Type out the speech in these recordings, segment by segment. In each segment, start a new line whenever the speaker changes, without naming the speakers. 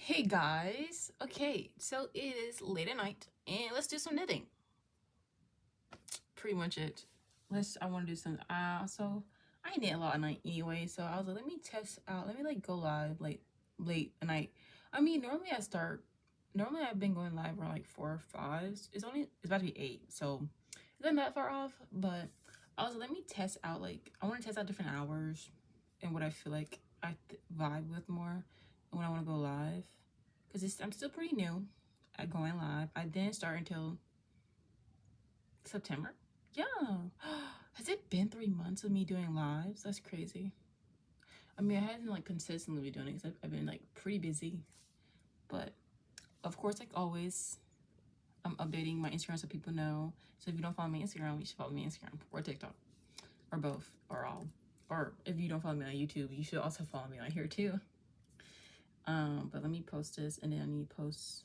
Hey guys, okay, so it is late at night and let's do some knitting. Pretty much it. I want to do some, so I knit a lot at night anyway, so I was like, let me test out, let me like go live like late at night. I mean, normally I've been going live around like 4 or 5. It's about to be 8, so it's not that far off, but I was like, let me test out, like, I want to test out different hours and what I feel like vibe with more when I want to go live. Because I'm still pretty new at going live. I didn't start until September. Yeah. Has it been 3 months of me doing lives? That's crazy. I mean, I hadn't like consistently been doing it because I've been like pretty busy. But of course, like always, I'm updating my Instagram so people know. So if you don't follow me on Instagram, you should follow me on Instagram or TikTok or both or all. Or if you don't follow me on YouTube, you should also follow me on here too. But let me post this and then I need to post.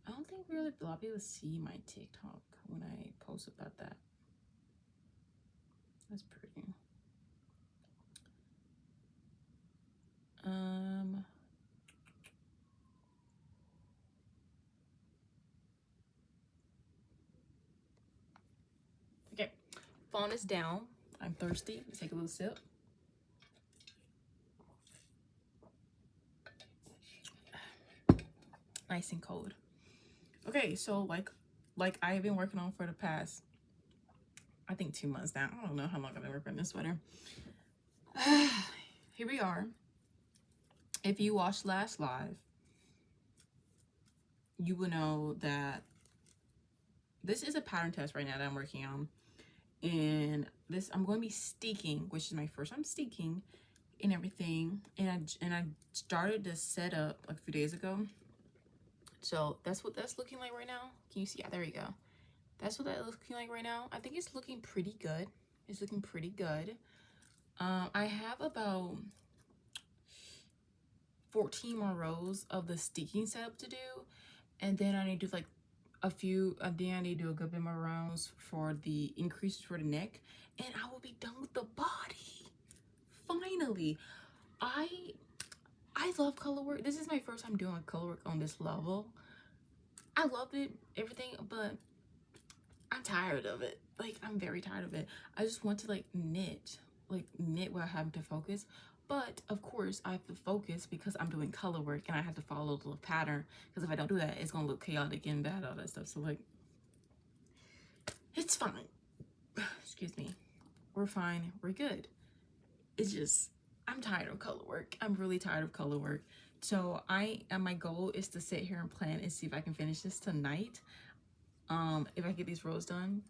I don't think really a lot of people see my TikTok when I post about that. That's pretty. Okay, phone is down. I'm thirsty. Let's take a little sip. Nice and cold. Okay, so like I've been working on for the past, I think 2 months now. I don't know how long I've been working on this sweater. Here we are. If you watched last live, you will know that this is a pattern test right now that I'm working on. And this, I'm going to be steeking, which is my first time steeking and everything. And I started this setup like a few days ago. So that's what that's looking like right now. Can you see? Yeah, there you go. That's what that's looking like right now. I think it's looking pretty good. It's looking pretty good. I have about 14 more rows of the steeking setup to do. And then I need to do like then I need to do a good bit more rounds for the increases for the neck. And I will be done with the body. Finally. I love color work. This is my first time doing color work on this level. I loved it, everything, but I'm tired of it. Like, I'm very tired of it. I just want to like knit without having to focus. But of course, I have to focus because I'm doing color work and I have to follow the pattern. Because if I don't do that, it's gonna look chaotic and bad, all that stuff. So like, it's fine. Excuse me. We're fine. We're good. It's just, I'm tired of color work. I'm really tired of color work. So my goal is to sit here and plan and see if I can finish this tonight. If I get these rows done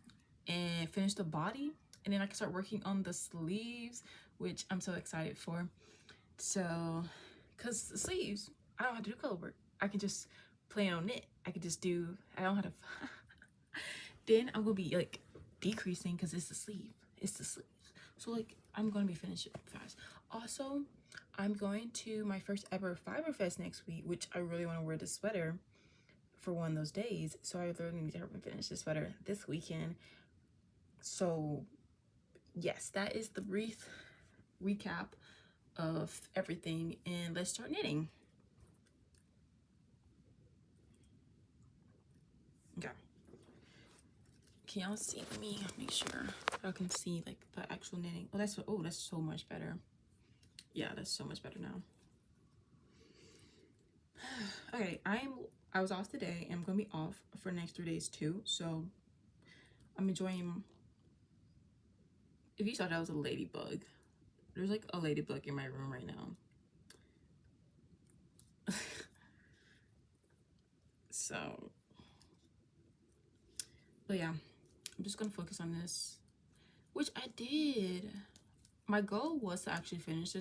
and finish the body, and then I can start working on the sleeves, which I'm so excited for. So, cause the sleeves, I don't have to do color work. I can just plan on knit. I don't have to. Then I'm gonna be like decreasing because it's the sleeve. It's the sleeve. So like I'm gonna be finishing fast. Also, I'm going to my first ever Fiber Fest next week, which I really want to wear this sweater for one of those days. So I literally need to help me finish this sweater this weekend. So yes, that is the brief recap of everything, and let's start knitting. Okay. Can y'all see me? Make sure y'all can see like the actual knitting. Oh, that's so much better. Yeah, that's so much better now. Okay, I was off today and I'm gonna be off for the next 3 days too. So I'm enjoying. If you saw that was a ladybug, there's like a ladybug in my room right now. So, but yeah, I'm just gonna focus on this, which I did. My goal was to actually finish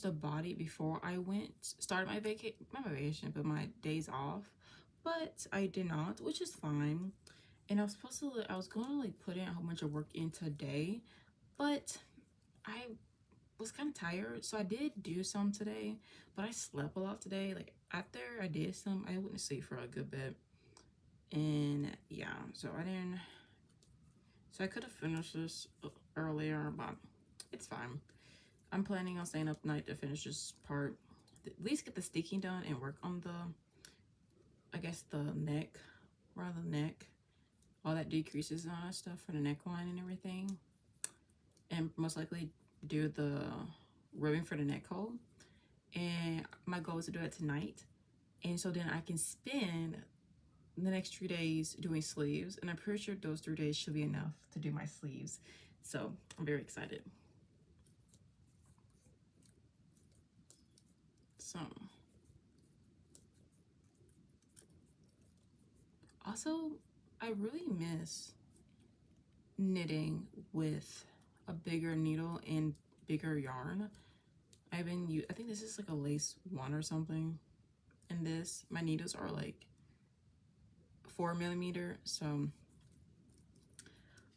the body before I started my vacation, but my days off. But I did not, which is fine. And I was going to like put in a whole bunch of work in today, but I was kind of tired, so I did do some today, but I slept a lot today. Like after I did some, I went to sleep for a good bit. And yeah, so I could have finished this earlier, but it's fine. I'm planning on staying up night to finish this part. at least get the stitching done and work on the, I guess, the neck, around the neck, all that decreases and all that stuff for the neckline and everything, and most likely do the ribbing for the neck hole. And my goal is to do it tonight, and so then I can spend the next 3 days doing sleeves, and I'm pretty sure those 3 days should be enough to do my sleeves. So I'm very excited. So also, I really miss knitting with a bigger needle and bigger yarn. I think this is like a lace 1 or something, and this, my needles are like 4mm, so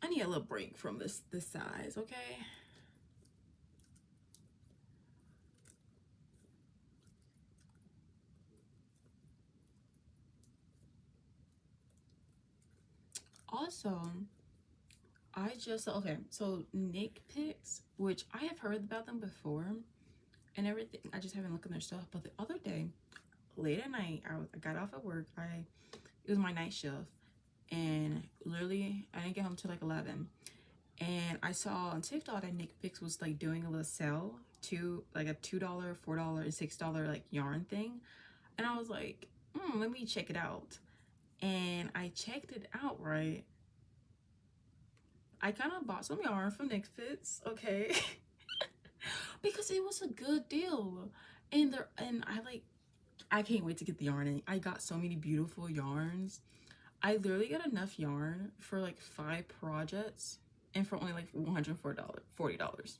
I need a little break from this size, okay? Also, so Nick Picks, which I have heard about them before and everything, I just haven't looked at their stuff. But the other day, late at night, I got off at work. It was my night shift, and literally I didn't get home till like 11. And I saw on TikTok that Nick Picks was like doing a little sale to like a $2, $4, and $6 like yarn thing, and I was like, let me check it out. And I checked it out, right? I kind of bought some yarn from Nick Picks, okay? Because it was a good deal. And I can't wait to get the yarn in. I got so many beautiful yarns. I literally got enough yarn for like 5 projects and for only like $140.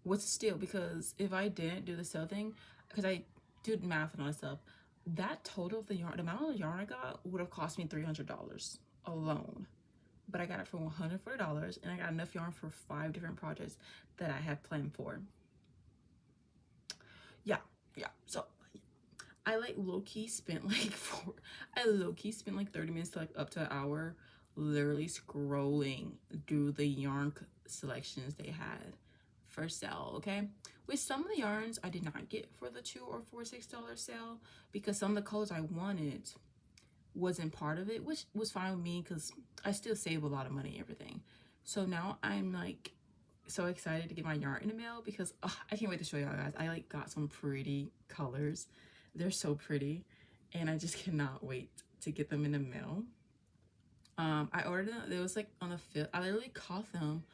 What's a steal? Because if I didn't do the sale thing, because I did math and all that stuff, that total of the yarn, the amount of yarn I got would have cost me $300 alone. But I got it for $140, and I got enough yarn for 5 different projects that I have planned for. Yeah. So I like low-key spent like 30 minutes to like up to an hour literally scrolling through the yarn selections they had for sale, okay? With some of the yarns I did not get for the $2 or $6 sale, because some of the colors I wanted wasn't part of it, which was fine with me because I still save a lot of money and everything. So now I'm like so excited to get my yarn in the mail, because I can't wait to show y'all guys. I like got some pretty colors. They're so pretty, and I just cannot wait to get them in the mail. I ordered them. It was like on the 5th. I literally caught them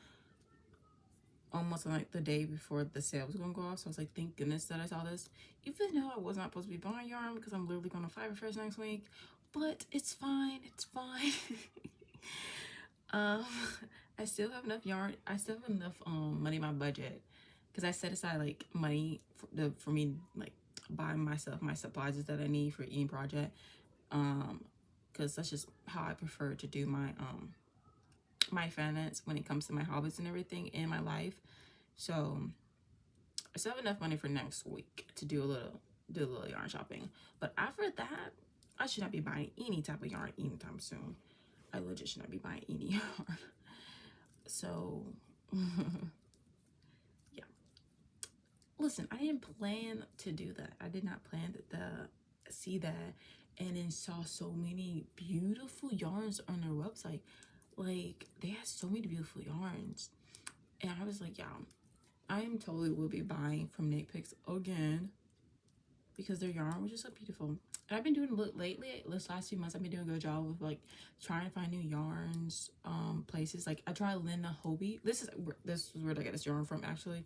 almost on like the day before the sale was gonna go off. So I was like, thank goodness that I saw this, even though I was not supposed to be buying yarn because I'm literally going to Fiverr Fresh next week. But it's fine. I still have enough yarn. I still have enough money in my budget, because I set aside like money for me like buying myself my supplies that I need for eating project, because that's just how I prefer to do my my finance when it comes to my hobbies and everything in my life. So I still have enough money for next week to do a little yarn shopping. But after that, I should not be buying any type of yarn anytime soon. I legit should not be buying any yarn. So yeah. Listen, I didn't plan to do that. I did not plan to see that, and then saw so many beautiful yarns on their website. Like, they had so many beautiful yarns, and I was like, yeah, I am totally will be buying from Nick Picks again, because their yarn was just so beautiful. And I've been doing lately, this last few months, I've been doing a good job with like trying to find new yarns, places. Like I tried Linda Hobie. This is where I get this yarn from, actually,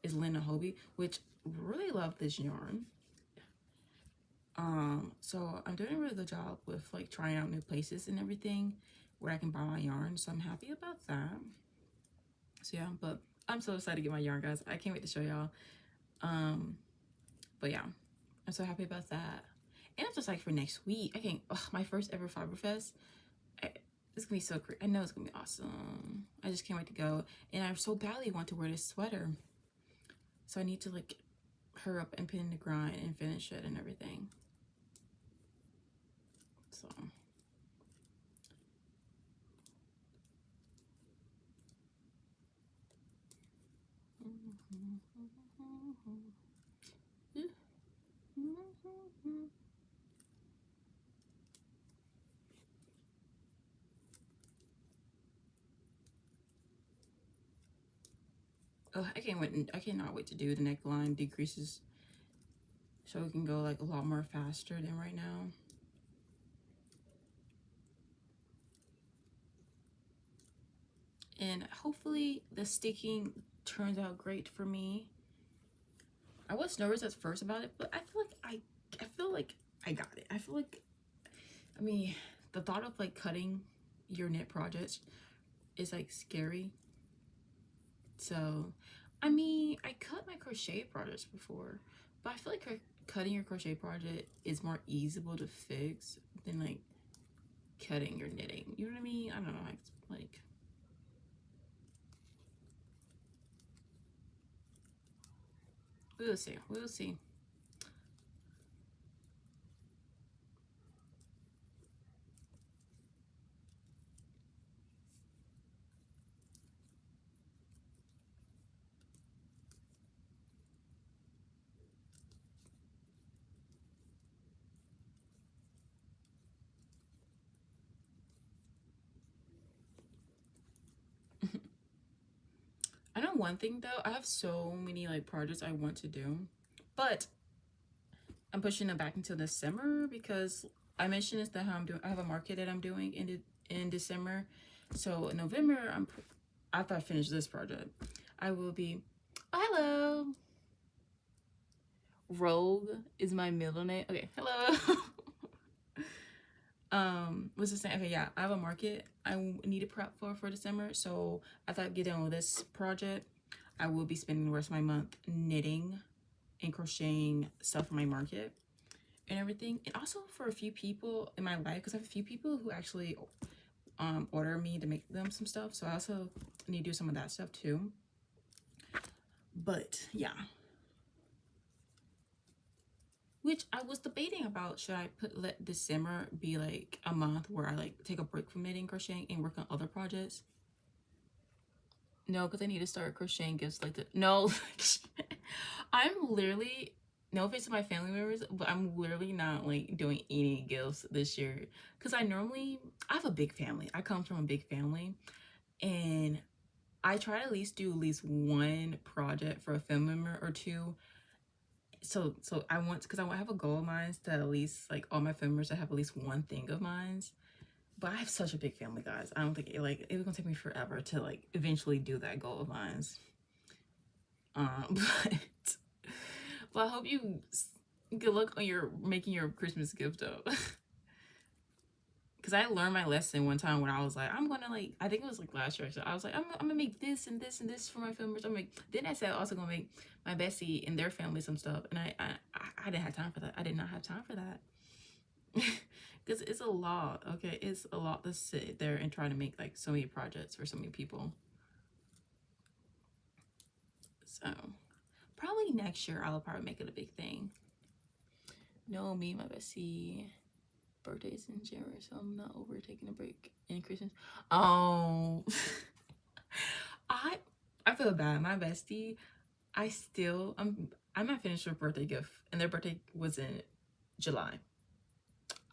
is Linda Hobie, which really love this yarn. So I'm doing a really good job with like trying out new places and everything where I can buy my yarn. So I'm happy about that. So yeah, but I'm so excited to get my yarn, guys. I can't wait to show y'all. But yeah, I'm so happy about that. And I'm just like, for next week, I can't, my first ever Fiberfest. It's gonna be so great. I know it's gonna be awesome. I just can't wait to go. And I so badly want to wear this sweater. So I need to like hurry up and pin the grind and finish it and everything. So Oh, I can't wait. I cannot wait to do the neckline decreases so we can go like a lot more faster than right now. And hopefully the sticking turns out great for me. I was nervous at first about it, but I feel like I feel like I got it. I feel like, I mean, the thought of like cutting your knit projects is like scary. So, I mean, I cut my crochet projects before, but I feel like cutting your crochet project is more easable to fix than like cutting your knitting. You know what I mean? I don't know. Like we'll see. We'll see. I know one thing though. I have so many like projects I want to do, but I'm pushing them back until December because I mentioned this that how I'm doing. I have a market that I'm doing in December, so in November after I finish this project, I will be. Oh, hello. Rogue is my middle name. Okay, hello. What's the saying? Okay, yeah, I have a market I need to prep for December, so after I get done with this project, I will be spending the rest of my month knitting and crocheting stuff for my market and everything, and also for a few people in my life, because I have a few people who actually order me to make them some stuff, so I also need to do some of that stuff too. But yeah, which I was debating about, should I let December be like a month where I like take a break from knitting, crocheting, and work on other projects? No, because I need to start crocheting gifts like that. No, I'm literally, no offense to my family members, but I'm literally not like doing any gifts this year. Because I have a big family. I come from a big family, and I try to at least do at least one project for a family member or two. So I want, because I have a goal of mine to at least like all my family members to have at least one thing of mine. But I have such a big family, guys. I don't think it was gonna take me forever to like eventually do that goal of mine. But I hope you good luck on your making your Christmas gift though. Because I learned my lesson one time when I was like, I'm gonna like, I think it was like last year. So I was like, I'm gonna make this and this and this for my family. Then I said I also gonna make my bestie and their family some stuff, and I didn't have time for that. I did not have time for that. Because it's a lot. Okay, it's a lot to sit there and try to make like so many projects for so many people. So probably next year I'll probably make it a big thing. No, me and my bestie birthday's in January, so I'm not over taking a break in Christmas. Oh, I feel bad. My bestie, I'm not finished with birthday gift, and their birthday was in July.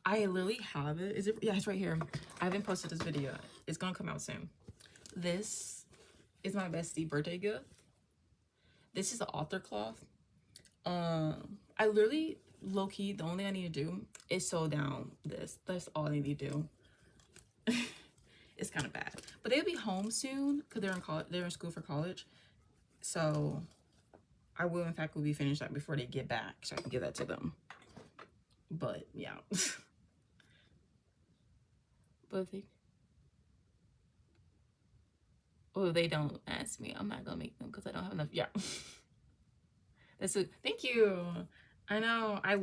I literally have it. Is it? Yeah, it's right here. I haven't posted this video. It's gonna come out soon. This is my bestie birthday gift. This is the author cloth. I literally low-key, the only thing I need to do is sew down this. That's all I need to do. It's kind of bad, but they'll be home soon because they're in college. They're in school for college, so I will in fact will be finished that before they get back, so I can give that to them. But yeah. But if they don't ask me, I'm not gonna make them because I don't have enough. Yeah. That's it. Thank you. I know. I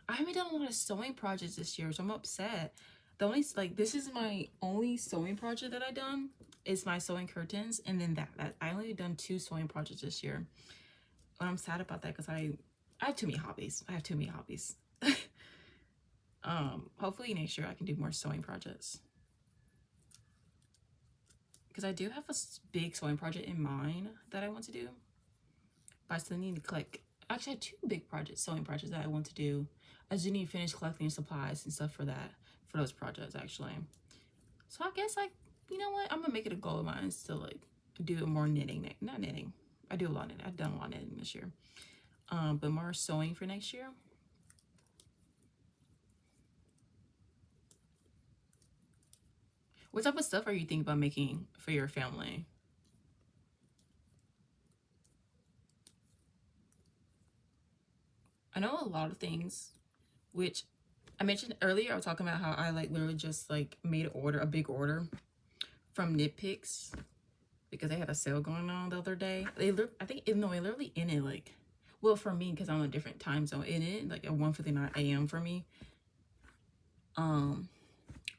haven't done a lot of sewing projects this year, so I'm upset. The only like this is my only sewing project that I done is my sewing curtains, and then that I only done 2 sewing projects this year. And I'm sad about that because I have too many hobbies. I have too many hobbies. Hopefully next year I can do more sewing projects, because I do have a big sewing project in mind that I want to do, but I still need to collect actually had two big projects, sewing projects that I want to do. I just need to finish collecting supplies and stuff for that, for those projects actually. So I guess like, you know what, I'm gonna make it a goal of mine to like do more knitting. Not knitting. I do a lot of knitting. I've done a lot of knitting this year. But more sewing for next year. What type of stuff are you thinking about making for your family? I know a lot of things, which I mentioned earlier. I was talking about how I like literally just like made an order, a big order from Knit Picks because they had a sale going on the other day. I think, no, it literally ended like, well, for me, because I'm on a different time zone, it ended like at 1:59 a.m. for me.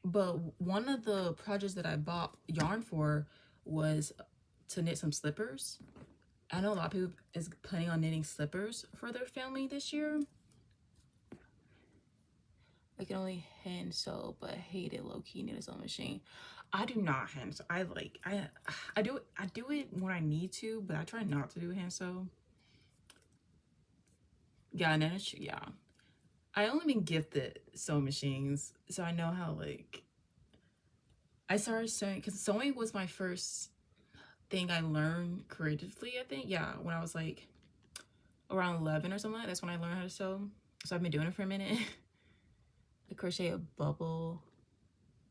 But one of the projects that I bought yarn for was to knit some slippers. I know a lot of people is planning on knitting slippers for their family this year. I can only hand sew, but I hate it low-key knit a sewing machine. I do not hand sew. I do it when I need to, but I try not to do hand sew. Yeah, and then it's, yeah. I only been gifted sewing machines, so I know how like I started sewing because sewing was my first thing I learned creatively. I think, yeah, when I was like around 11 or something. That's when I learned how to sew. So I've been doing it for a minute. I crochet a bubble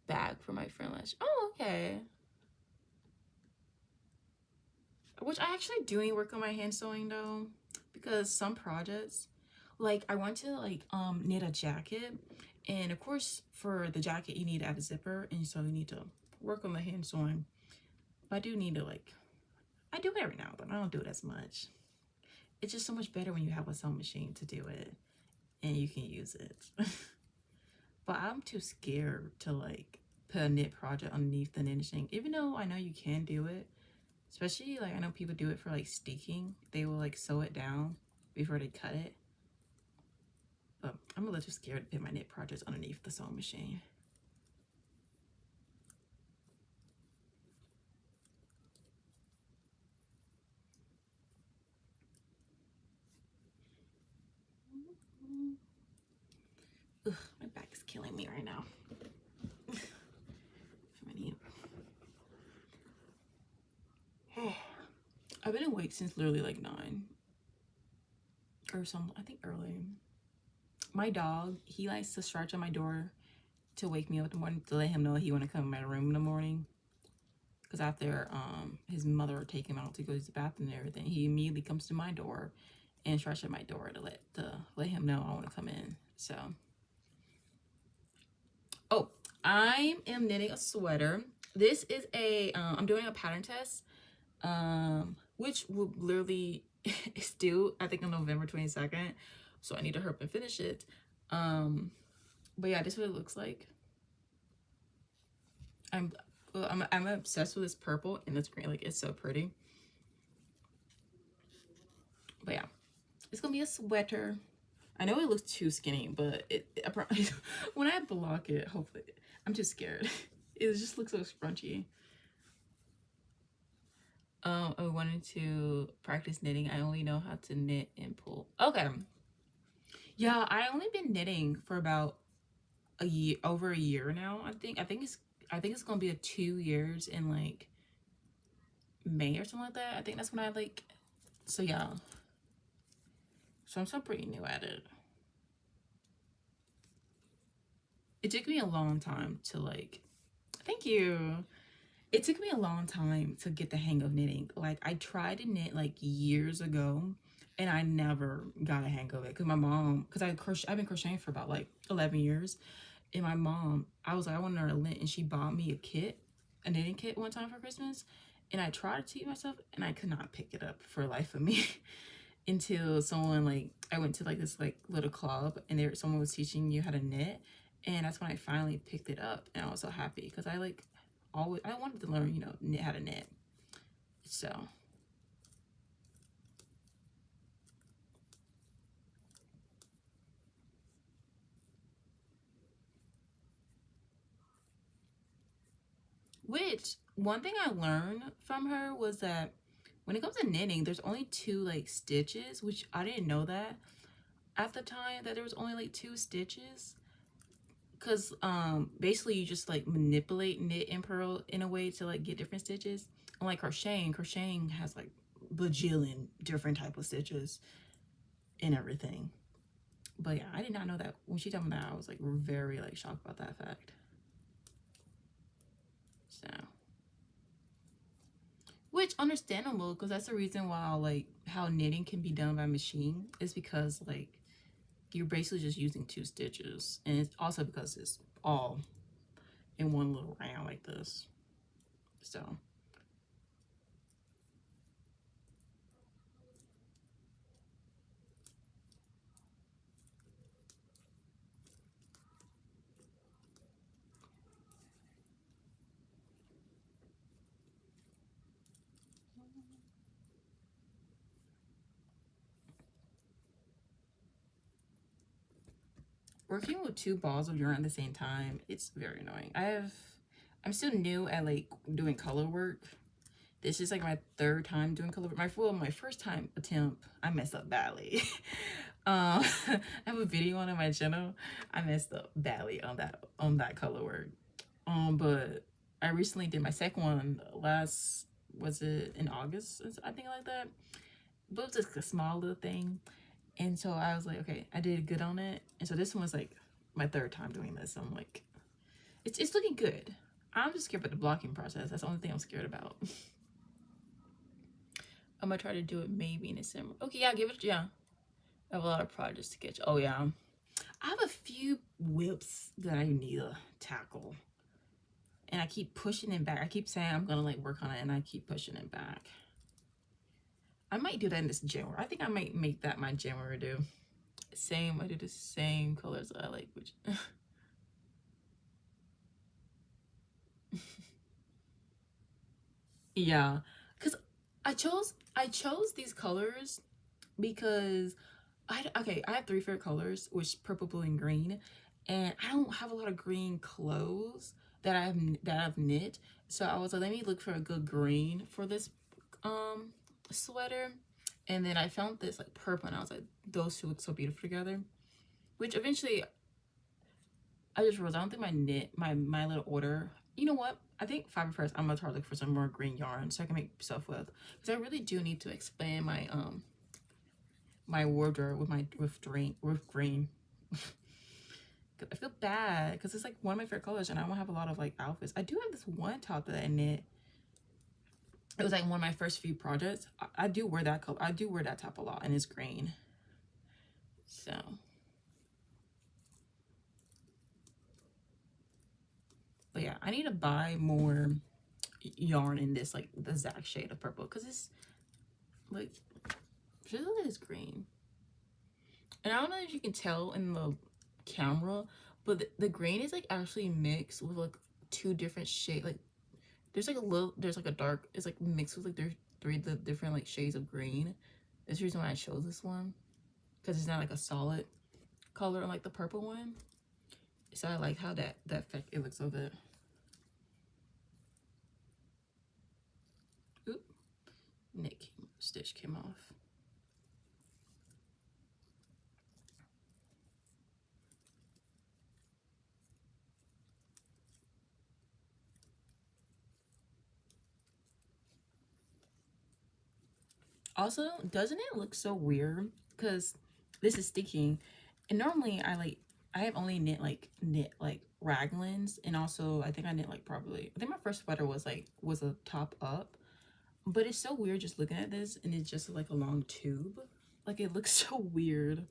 bag for my friend last. Oh, okay. Which I actually do need work on my hand sewing though, because some projects, like I want to like knit a jacket, and of course for the jacket you need to add a zipper, and so you need to work on the hand sewing. But I do need to like, I do it every now and then. I don't do it as much. It's just so much better when you have a sewing machine to do it and you can use it. But I'm too scared to like put a knit project underneath the knitting, even though I know you can do it. Especially like I know people do it for like steeking. They will like sew it down before they cut it. But I'm a little too scared to put my knit projects underneath the sewing machine. Ugh, my back is killing me right now. I've been awake since literally like 9 or something. I think early. My dog, he likes to scratch on my door to wake me up in the morning to let him know he want to come in my room in the morning. Because after his mother take him out to go to the bathroom and everything, he immediately comes to my door and scratch at my door to let him know I want to come in. So, oh, I am knitting a sweater. This is a I'm doing a pattern test, which will literally is due I think on November 22nd. So I need to hurry up and finish it. But yeah, this is what it looks like. I'm obsessed with this purple and this green. Like, it's so pretty. But yeah, it's gonna be a sweater. I know it looks too skinny, but when I block it, hopefully, I'm too scared. It just looks so scrunchy. I wanted to practice knitting. I only know how to knit and pull. Okay. Yeah, I only been knitting for about a year, over a year now. I think it's gonna be 2 years in like May or something like that. I think that's when I like. So yeah. So I'm still pretty new at it. It took me a long time to like. Thank you. It took me a long time to get the hang of knitting. Like I tried to knit like years ago, and I never got a hang of it because my mom, because I've been crocheting for about like 11 years, and my mom, I was like, I want to learn to knit, and she bought me a knitting kit one time for Christmas, and I tried to teach myself, and I could not pick it up for life of me until someone like I went to like this like little club, and someone was teaching you how to knit, and that's when I finally picked it up, and I was so happy because I like always I wanted to learn, you know, knit how to knit. So which one thing I learned from her was that when it comes to knitting, there's only 2 like stitches, which I didn't know that at the time, that there was only like 2 stitches. Because basically you just like manipulate knit and purl in a way to like get different stitches. And like crocheting has like bajillion different type of stitches and everything. But yeah, I did not know that. When she told me that, I was like very like shocked about that fact. So, which understandable, because that's the reason why like how knitting can be done by machine is because like you're basically just using 2 stitches, and it's also because it's all in one little round like this. So working with 2 balls of yarn at the same time, it's very annoying. I'm still new at like doing color work. This is like my 3rd time doing color work. My first time attempt, I messed up badly. I have a video on my channel. I messed up badly on that color work. But I recently did my second one was it in August? I think like that. But it was just a small little thing. And so I was like, okay, I did good on it. And so this one was like my 3rd time doing this. So I'm like, it's looking good. I'm just scared about the blocking process. That's the only thing I'm scared about. I'm gonna try to do it maybe in December. Okay, yeah, give it, yeah. I have a lot of projects to catch. Oh yeah. I have a few whips that I need to tackle. And I keep pushing it back. I keep saying I'm gonna like work on it, and I keep pushing it back. I might do that in this January. I think I might make that my January do. I do the same colors I like, which yeah, because I chose these colors because I have 3 favorite colors, which purple, blue, and green, and I don't have a lot of green clothes that I've knit. So I was like, let me look for a good green for this sweater, and then I found this like purple, and I was like, those 2 look so beautiful together. Which eventually I just realized I don't think my little order. You know what? I think Fiverr first. I'm gonna try to look for some more green yarn so I can make stuff with, because I really do need to expand my my wardrobe with green. I feel bad because it's like one of my favorite colors, and I won't have a lot of like outfits. I do have this one top that I knit. It was like one of my first few projects. I do wear that color. I do wear that top a lot, and it's green. So. But yeah, I need to buy more yarn in this, like the exact shade of purple, because it's like, just look at this green. And I don't know if you can tell in the camera, but the green is like actually mixed with like 2 different shades. Like there's like a dark, it's like mixed with like there's 3 different like shades of green. That's the reason why I chose this one, because it's not like a solid color like the purple one. So I like how that effect it looks of it. Oop, stitch came off. Also, doesn't it look so weird? Because this is sticking. And normally I have only knit like raglans, and also I think I knit like I think my first sweater was a top up. But it's so weird just looking at this, and it's just like a long tube. Like it looks so weird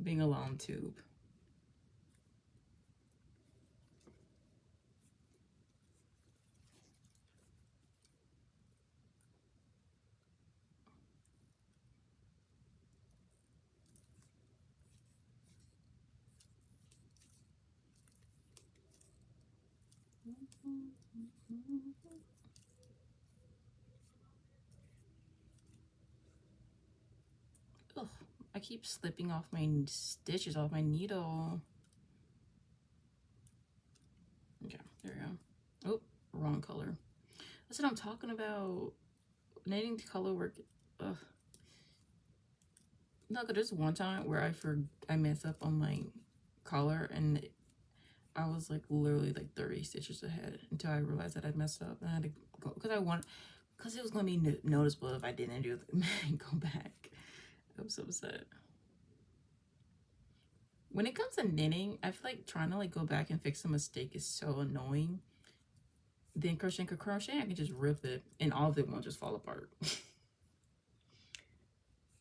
being a long tube. Ugh, I keep slipping off my stitches off my needle. Okay, there we go. Oh, wrong color. That's what I'm talking about. knitting color work. Ugh. No, cause there's one time where I messed up on my collar and I was like literally like 30 stitches ahead until I realized that I messed up and I had to go because it was gonna be noticeable if I didn't do it. Go back. I'm so upset. When it comes to knitting, I feel like trying to like go back and fix a mistake is so annoying. Then crochet, I can just rip it and all of it won't just fall apart.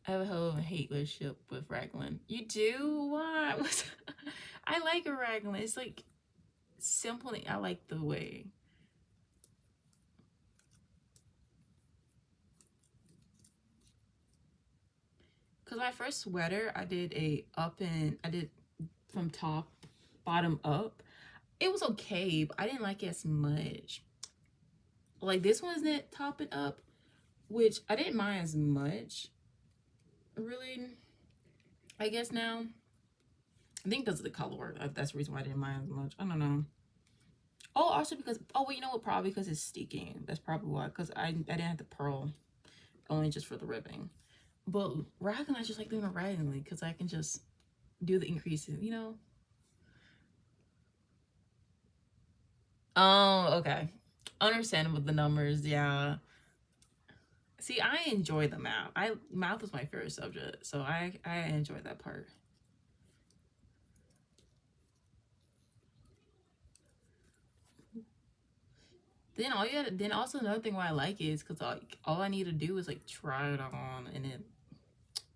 I have a hell of a hate relationship with raglan. You do? Why? I like a raglan. It's like simple. I like the way. Cause my first sweater, I did from top, bottom up. It was okay, but I didn't like it as much. Like this one's knit top and up, which I didn't mind as much. Really, I guess now. I think because of the color work. That's the reason why I didn't mind as much. I don't know. Oh, also because, oh, well, you know what? Probably because it's sticking. That's probably why. Because I didn't have the purl, only just for the ribbing. But raglan, I just like doing it raggedly because I can just do the increases, you know? Oh, okay. Understandable, the numbers, yeah. See, I enjoy the math. Math was my favorite subject, so I enjoy that part. Then also another thing why I like it is because all I need to do is like try it on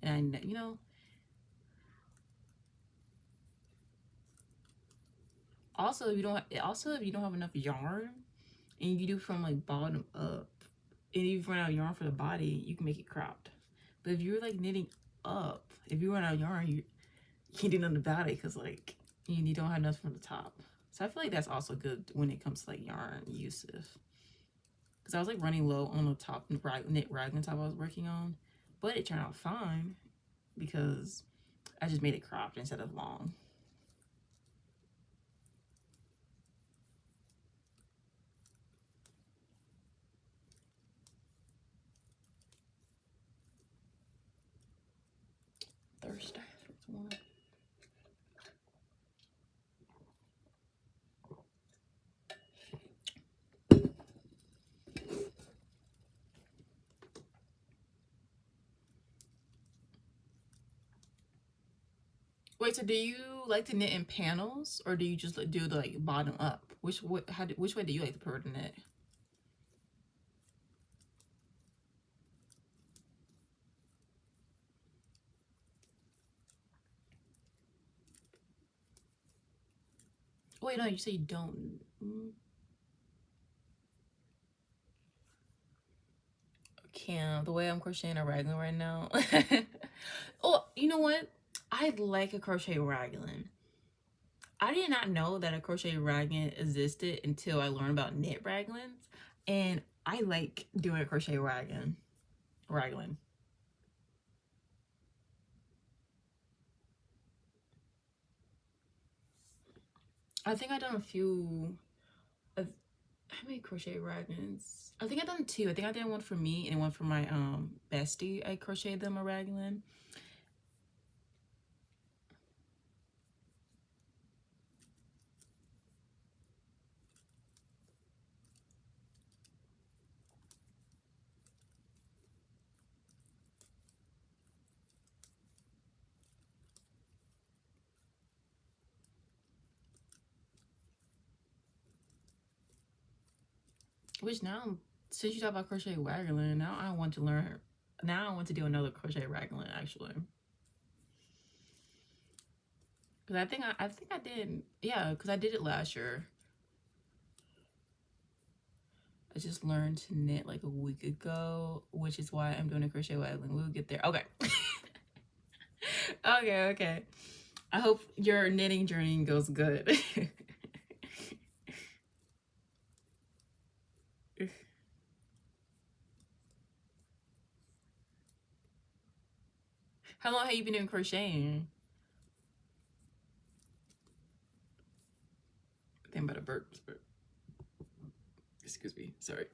and you know. Also, if you don't have enough yarn, and you do from like bottom up, and if you run out of yarn for the body, you can make it cropped. But if you're like knitting up, if you run out of yarn, you can't do nothing about it because like you don't have enough from the top. So I feel like that's also good when it comes to like yarn uses. Because I was like running low on the top knit raglan top I was working on, but it turned out fine because I just made it cropped instead of long. Thursday. Wait, so do you like to knit in panels or do you just do the like bottom up? Which way do you like to prefer to knit? Wait, no, you say you don't. Can't. The way I'm crocheting a raglan right now. Oh, you know what? I like a crochet raglan. I did not know that a crochet raglan existed until I learned about knit raglans, and I like doing a crochet raglan. I think I've done a few. How many crochet raglans? I think I've done two. I think I did one for me and one for my bestie. I crocheted them a raglan. Which now, since you talk about crochet raglan, now I want to learn. Now I want to do another crochet raglan actually. Cause I think I did. Yeah, cause I did it last year. I just learned to knit like a week ago, which is why I'm doing a crochet raglan. We'll get there. Okay. Okay. I hope your knitting journey goes good. How long have you been doing crocheting? I think I'm about to burp. Excuse me. Sorry.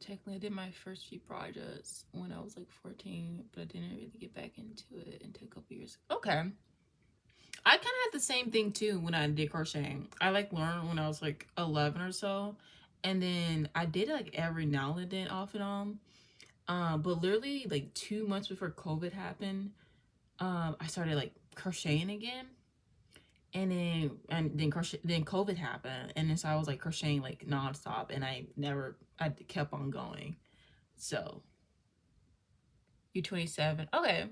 technically I did my first few projects when I was like 14, but I didn't really get back into it until a couple years. Okay. I kind of had the same thing too when I did crocheting. I like learned when I was like 11 or so, and then I did it like every now and then off and on. But literally like 2 months before COVID happened, I started like crocheting again, and then COVID happened, and then so I was like crocheting like nonstop, and I kept on going. So you 27, okay.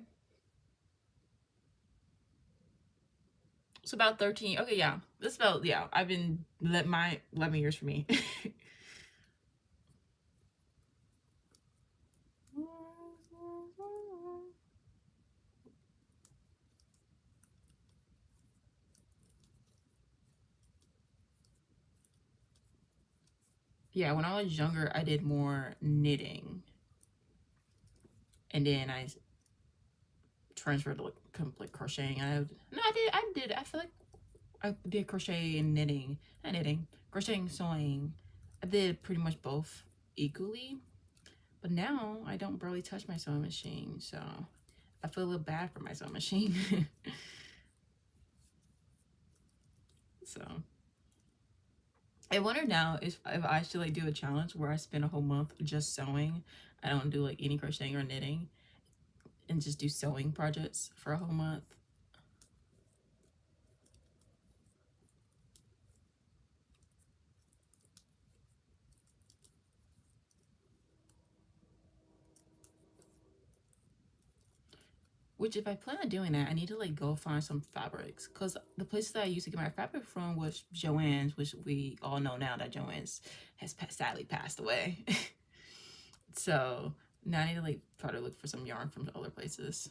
It's about 13. Okay, yeah. This about, yeah. I've been let my 11 years for me. Yeah, when I was younger, I did more knitting, and then I transferred to like complete crocheting. I did. I feel like I did crochet and knitting, not knitting, crocheting, sewing. I did pretty much both equally. But now I don't barely touch my sewing machine, so I feel a little bad for my sewing machine. So I wonder now if I should like do a challenge where I spend a whole month just sewing. I don't do like any crocheting or knitting, and just do sewing projects for a whole month. Which, if I plan on doing that, I need to like go find some fabrics, because the place that I used to get my fabric from was Joann's, which we all know now that Joann's has sadly passed away. So now I need to like try to look for some yarn from other places.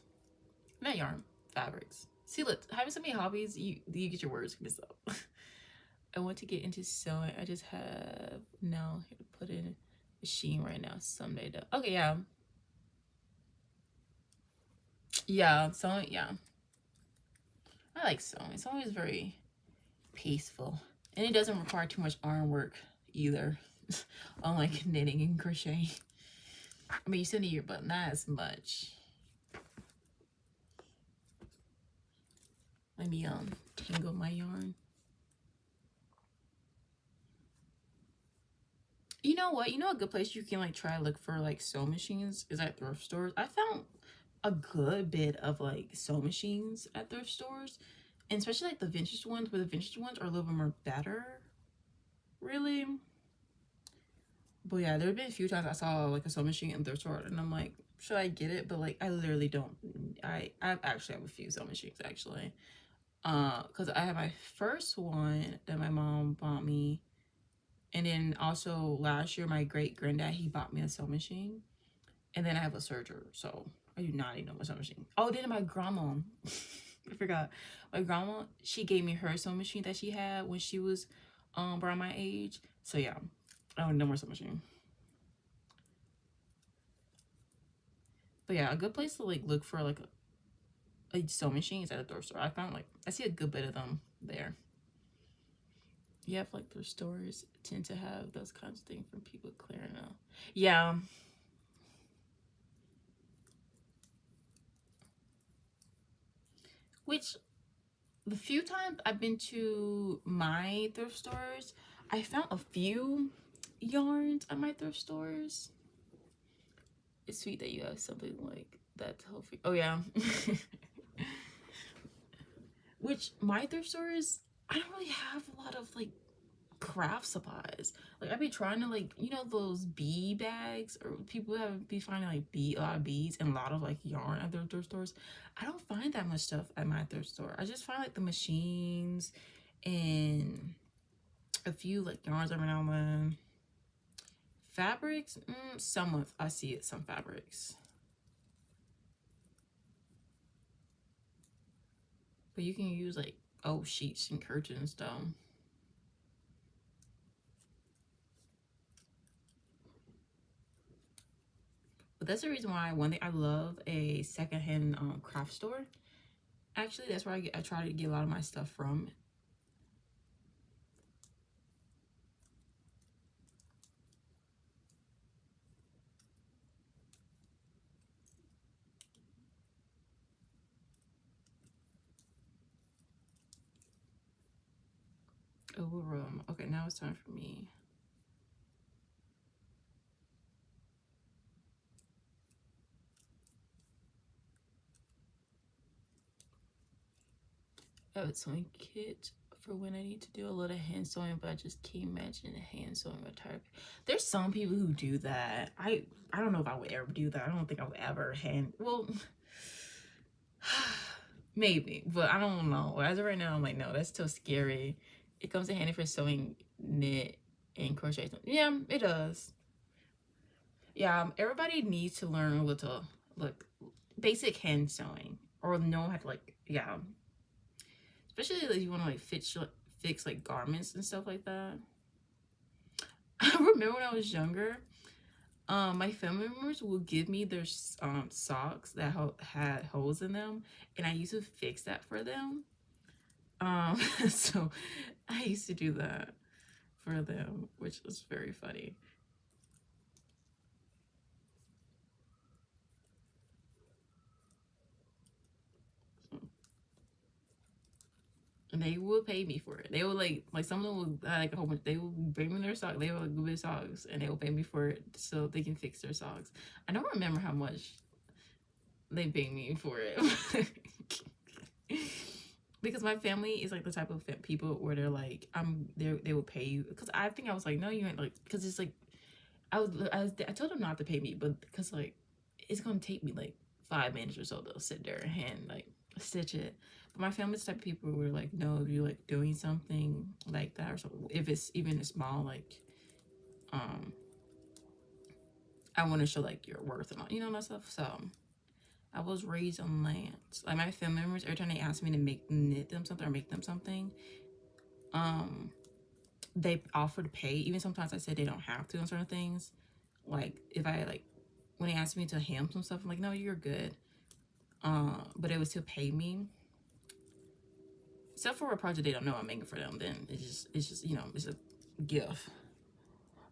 Not yarn, fabrics. See, look, having so many hobbies, you get your words mixed up. I want to get into sewing. I just have no here to put in a machine right now. Someday though. Okay, yeah. Yeah, sewing, yeah. I like sewing. Sewing is very peaceful. And it doesn't require too much arm work either. Unlike knitting and crocheting. I mean, you still need your butt, not as much. Let me tangle my yarn. You know what? You know a good place you can like try to look for like sewing machines is at thrift stores. I found a good bit of like sewing machines at thrift stores, and especially like the vintage ones, but the vintage ones are a little bit more better, really. But yeah, there have been a few times I saw like a sewing machine in thrift store, and I'm like, should I get it? But like, I literally don't. I actually have a few sewing machines actually, because I have my first one that my mom bought me, and then also last year my great granddad, he bought me a sewing machine, and then I have a serger, so I do not need no more sewing machine. Oh, then my grandma, I forgot. My grandma, she gave me her sewing machine that she had when she was around my age. So yeah, I don't need no more sewing machine. But yeah, a good place to like look for like a sewing machine is at a thrift store. I found like I see a good bit of them there. You have like thrift stores tend to have those kinds of things from people clearing out. Yeah. Which, the few times I've been to my thrift stores, I found a few yarns at my thrift stores. It's sweet that you have something like that to help you. Oh yeah. Which, my thrift stores, I don't really have a lot of like craft supplies. Like, I'd be trying to like, you know, those bee bags, or people have be finding like a lot of beads and a lot of like yarn at their thrift stores. I don't find that much stuff at my thrift store. I just find like the machines and a few like yarns every now and then. Fabrics, some I see it, some fabrics. But you can use like sheets and curtains though. But that's the reason why one thing I love a secondhand craft store. Actually, that's where I try to get a lot of my stuff from. total room. Okay, now it's time for me. I have a sewing kit for when I need to do a little hand sewing, but I just can't imagine hand sewing a tarp. There's some people who do that. I don't know if I would ever do that. I don't think I would ever maybe, but I don't know. As of right now, I'm like, no, that's still scary. It comes in handy for sewing, knit, and crochet. Yeah, it does. Yeah, everybody needs to learn a little, like, basic hand sewing, or know how to, like, yeah. Especially if you want to, like, fix like garments and stuff like that. I remember when I was younger, my family members would give me their socks that had holes in them, and I used to fix that for them. So I used to do that for them, which was very funny. And they would pay me for it. They would like some of them would like a whole bunch. They would bring me their socks. They would give me socks, and they would pay me for it so they can fix their socks. I don't remember how much they pay me for it. Because my family is like the type of people where they're like, they will pay you. Because I think I was like, no, you ain't, like, because it's like, I told them not to pay me, but because like, it's gonna take me like 5 minutes or so to sit there and hand like stitch it. But my family's the type of people who are like, no, if you like doing something like that or something, if it's even small, like, I want to show like your worth and all, you know, that stuff. So I was raised on land. Like my family members, every time they ask me to knit them something or make them something, they offer to pay. Even sometimes I said they don't have to on certain things. Like if I like, when they asked me to hem some stuff, I'm like, no, you're good. But they would still pay me. Except for a project they don't know I'm making for them, then it's just you know, it's a gift.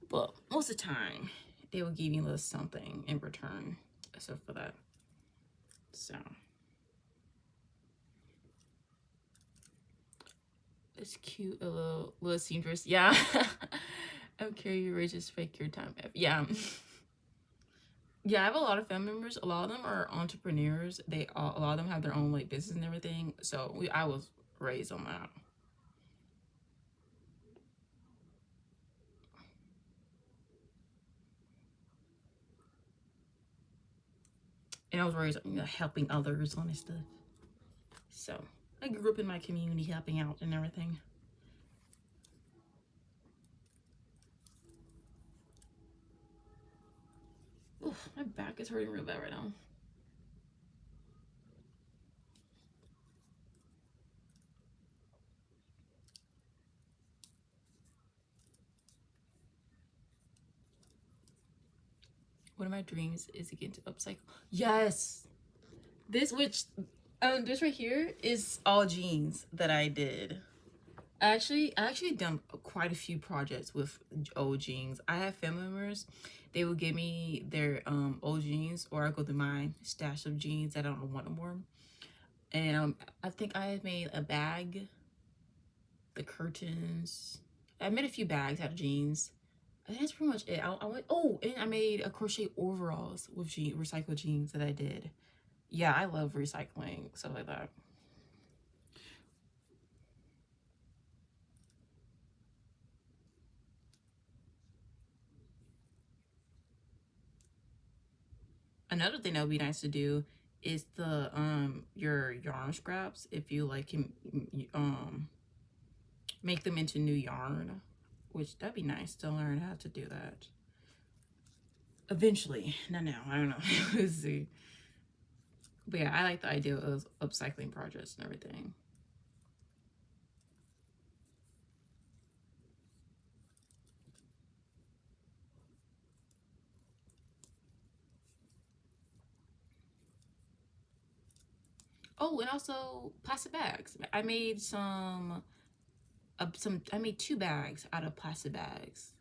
But most of the time, they will give me a little something in return, except for that. So it's cute, a little seamstress. Yeah. I'm curious, you just fake your time. Yeah. Yeah, I have a lot of family members. A lot of them are entrepreneurs. A lot of them have their own like business and everything. So I was raised on that. And I was raised, you know, helping others on this stuff. So I grew up in my community helping out and everything. Oof, my back is hurting real bad right now. One of my dreams is to get into upcycle. Yes. This this right here is all jeans that I did. I actually done quite a few projects with old jeans. I have family members, they will give me their old jeans, or I go through my stash of jeans that I don't want anymore. And I think I have made a bag, the curtains. I made a few bags out of jeans. And that's pretty much it. I went, oh, and I made a crochet overalls with recycled jeans that I did. Yeah, I love recycling, stuff like that. Another thing that would be nice to do is the your yarn scraps, if you like can make them into new yarn, which that'd be nice to learn how to do that eventually. Not now, I don't know. We'll see. But yeah, I like the idea of upcycling projects and everything. Oh, and also plastic bags. I made I made 2 bags out of plastic bags.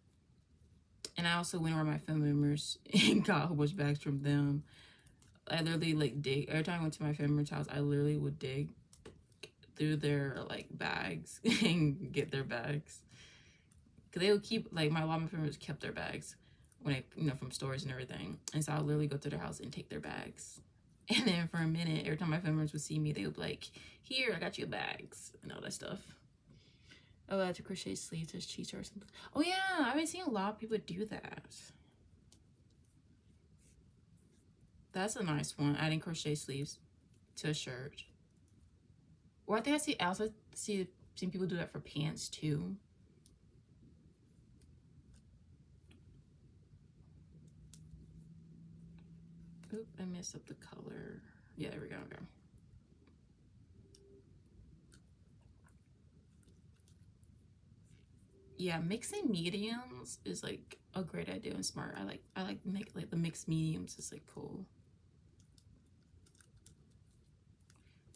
And I also went around my family members and got a whole bunch of bags from them. I literally like dig every time I went to my family member's house. I literally would dig through their like bags and get their bags. Cause they would keep like a lot of my family kept their bags when I from stores and everything, and so I would literally go to their house and take their bags. And then for a minute, every time my family members would see me, they would be like, "Here, I got you bags," and all that stuff. Oh, I had to crochet sleeves as cheater or something. Oh yeah, I've been seeing a lot of people do that. That's a nice one. Adding crochet sleeves to a shirt. Or I think I also seen people do that for pants too. Oop, I messed up the color. Yeah, there we go. Okay. Yeah, mixing mediums is like a great idea and smart. I like make like the mixed mediums is like cool.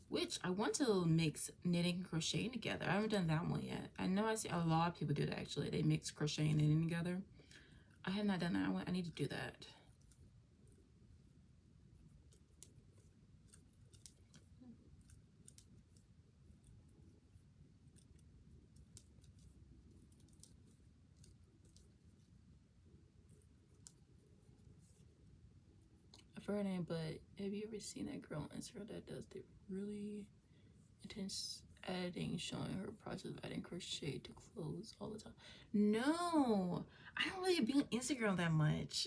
Which I want to mix knitting and crocheting together. I haven't done that one yet. I know I see a lot of people do that actually. They mix crochet and knitting together. I have not done that. I need to do that. I forgot her name, but have you ever seen that girl on Instagram that does the really intense editing showing her process of adding crochet to clothes all the time? No, I don't really be on Instagram that much.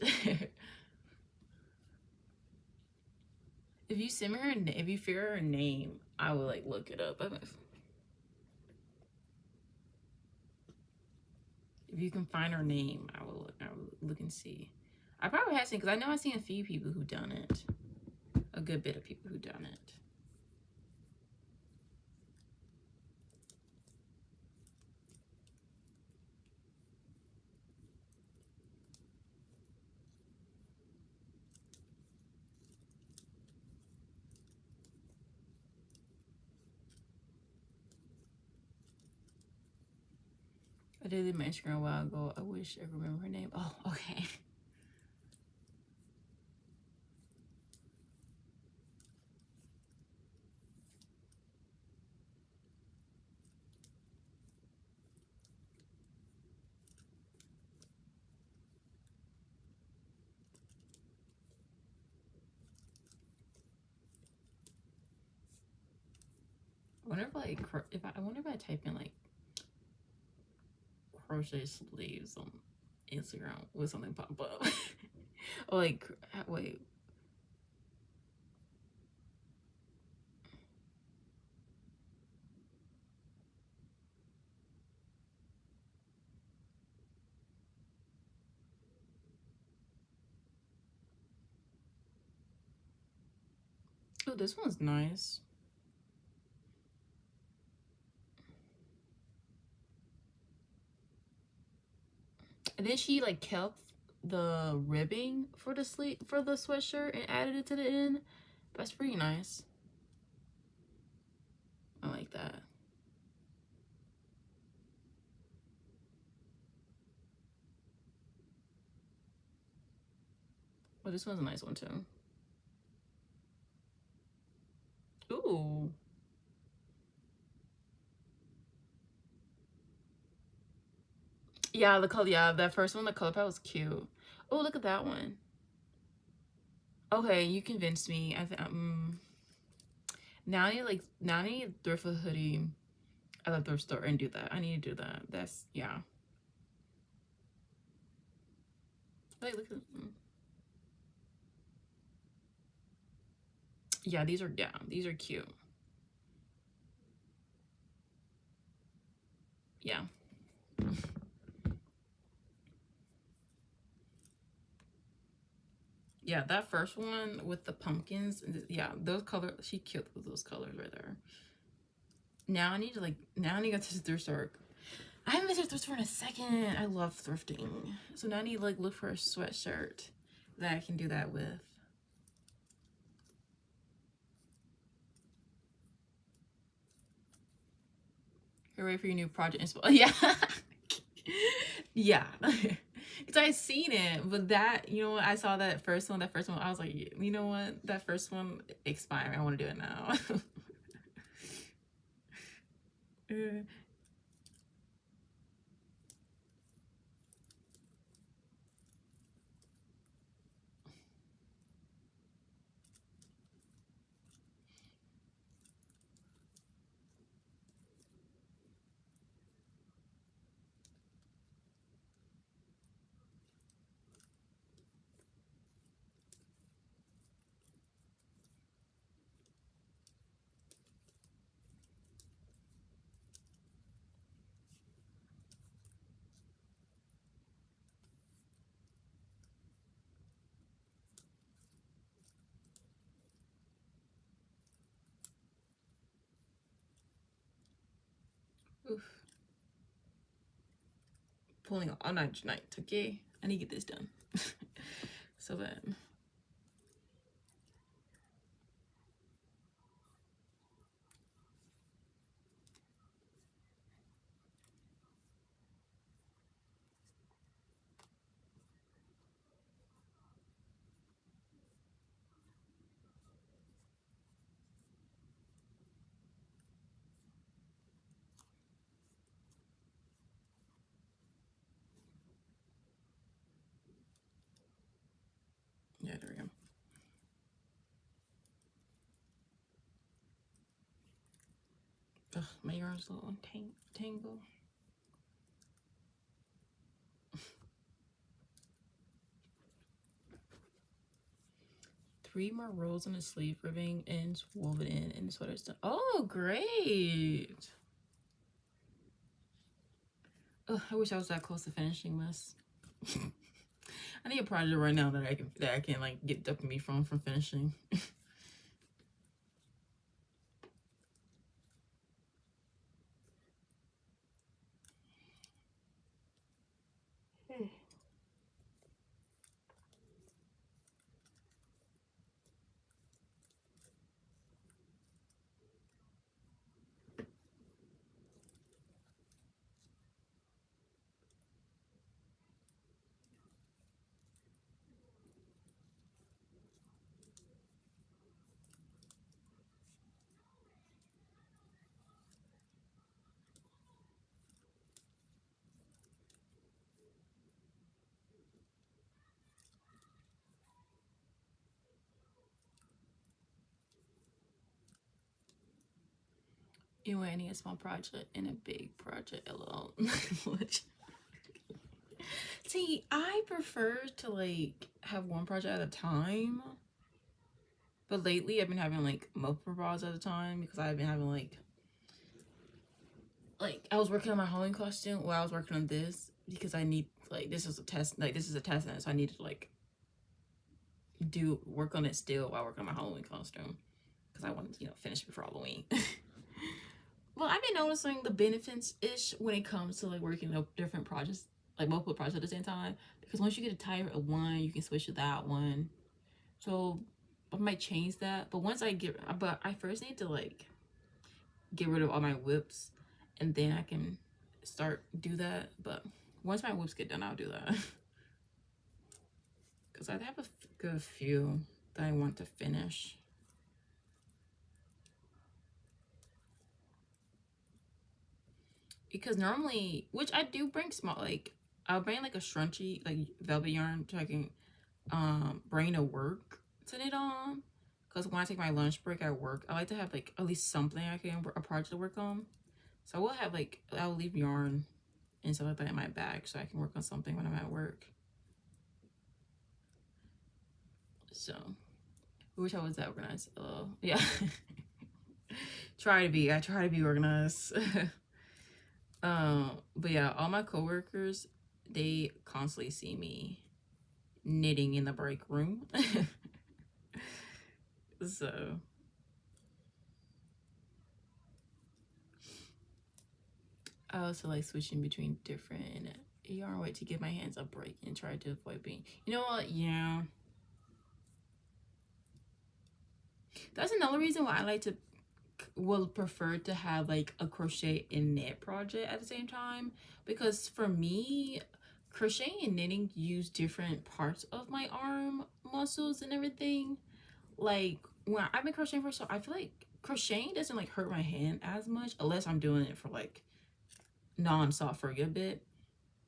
If you send me her, if you figure her name, I will like look it up. If you can find her name, I will look and see. I probably have seen, because I know I've seen a few people who done it. A good bit of people who done it. I did leave my Instagram a while ago. I wish I remember her name. Oh, okay. I wonder if I type in like crochet sleeves on Instagram, will something pop up? Or like, wait. Oh, this one's nice. And then she like kept the ribbing for the sweatshirt and added it to the end. That's pretty nice. I like that. Well, this one's a nice one too. Ooh. Yeah, the color, yeah, that first one, the color palette was cute. Oh, look at that one. Okay, you convinced me. Now I need to thrift a hoodie at the thrift store and do that. I need to do that. That's, yeah. Like, look at yeah, these are cute. Yeah. Yeah, that first one with the pumpkins, yeah, those colors, she killed those colors right there. Now I need to go to the thrift store. I haven't been to the thrift store in a second. I love thrifting. So now I need to like look for a sweatshirt that I can do that with. You're ready for your new project. Yeah. Yeah. Because I seen it, but that, you know what, I saw that first one, I was like, you know what, that first one expired. I want to do it now. Oof. Pulling all night tonight, okay? I need to get this done. So then. Yeah, there we go. Ugh, my yarn's a little tangled. Three more rows on the sleeve, ribbing ends woven in, and the sweater's done. Oh, great! Ugh, I wish I was that close to finishing this. I need a project right now that I can like get dopamine from finishing. Anyway, I need a small project and a big project alone. See, I prefer to like have one project at a time. But lately I've been having like multiple projects at a time because I've been having like I was working on my Halloween costume while I was working on this because I need like this is a test and so I needed to like work on it still while working on my Halloween costume because I wanted to finish before Halloween. Well, I've been noticing the benefits ish when it comes to like working on different projects, like multiple projects at the same time, because once you get tired of one you can switch to that one. So I might change that, but I first need to like get rid of all my whips and then I can do that. But once my whips get done, I'll do that. Because I have a good few that I want to finish. Because normally, which I do bring small, like I'll bring like a scrunchy, like velvet yarn so I can bring to work to knit on. Because when I take my lunch break at work, I like to have like at least something a project to work on. So I will have like, I'll leave yarn and stuff like that in my bag so I can work on something when I'm at work. So I wish I was that organized. Yeah. I try to be organized. But yeah, all my coworkers, they constantly see me knitting in the break room. So I also like switching between different yarn weight to give my hands a break and try to avoid being, you know what? Yeah. That's another reason why I will prefer to have like a crochet and knit project at the same time, because for me, crocheting and knitting use different parts of my arm muscles and everything. Like when I've been crocheting for so I feel like crocheting doesn't like hurt my hand as much unless I'm doing it for like non-stop for a good bit,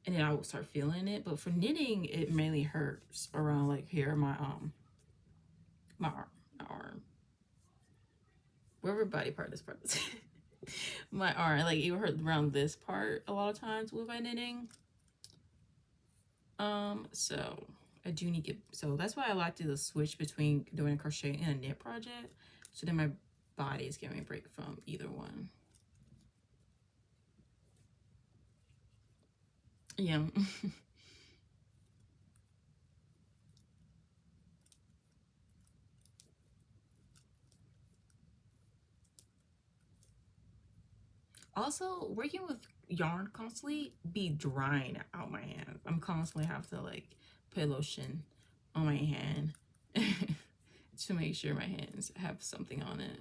and then I will start feeling it. But for knitting, it mainly hurts around like here, my arm, wherever body part this part is. My arm, like it hurt around this part a lot of times with my knitting. So I do need to get, so that's why I like to switch between doing a crochet and a knit project, so then my body is getting a break from either one. Yeah. Also, working with yarn constantly be drying out my hands. I'm constantly have to like put lotion on my hand to make sure my hands have something on it.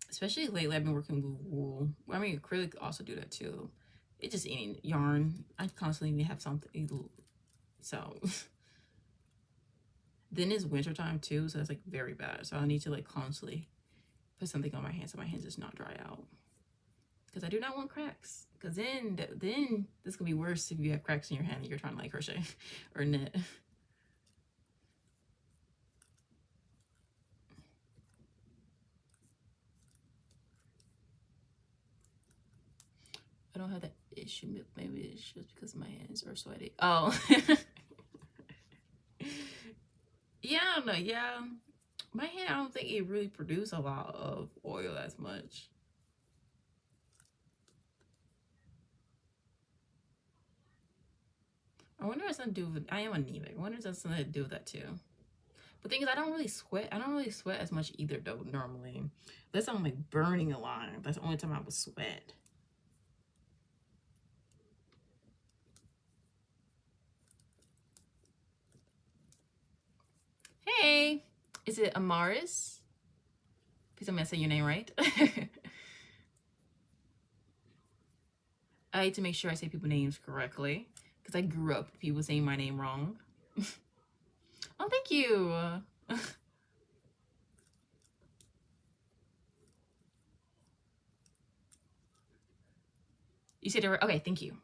Especially lately, I've been working with wool. I mean, acrylic also do that too. It just any yarn. I constantly need to have something. So then it's wintertime too, so it's like very bad. So I need to like constantly put something on my hands so my hands just not dry out. Because I do not want cracks. Because then this could be worse if you have cracks in your hand and you're trying to like crochet or knit. I don't have that issue. Maybe it's just because my hands are sweaty. Oh. Yeah, I don't know. Yeah. My hand, I don't think it really produces a lot of oil as much. I wonder if it's something to do with, I am anemic. I wonder if that's something to do with that too. But the thing is, I don't really sweat. I don't really sweat as much either though, normally. Unless I'm like burning a lot. That's the only time I would sweat. Hey, is it Amaris? Please, I'm gonna say your name right. I like to make sure I say people's names correctly because I grew up with people saying my name wrong. Oh, thank you. You said it right. Okay, thank you.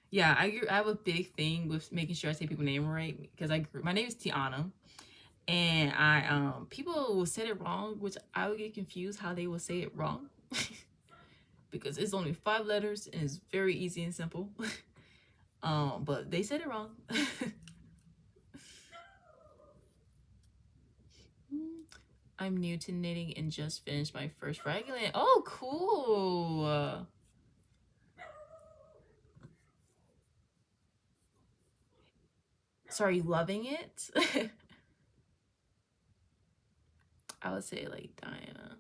Yeah, I have a big thing with making sure I say people's name right because my name is Tiana, and people will say it wrong, which I would get confused how they will say it wrong because it's only 5 letters and it's very easy and simple. But they said it wrong. I'm new to knitting and just finished my first raglan. Oh, cool. So are you loving it? I would say like Diana.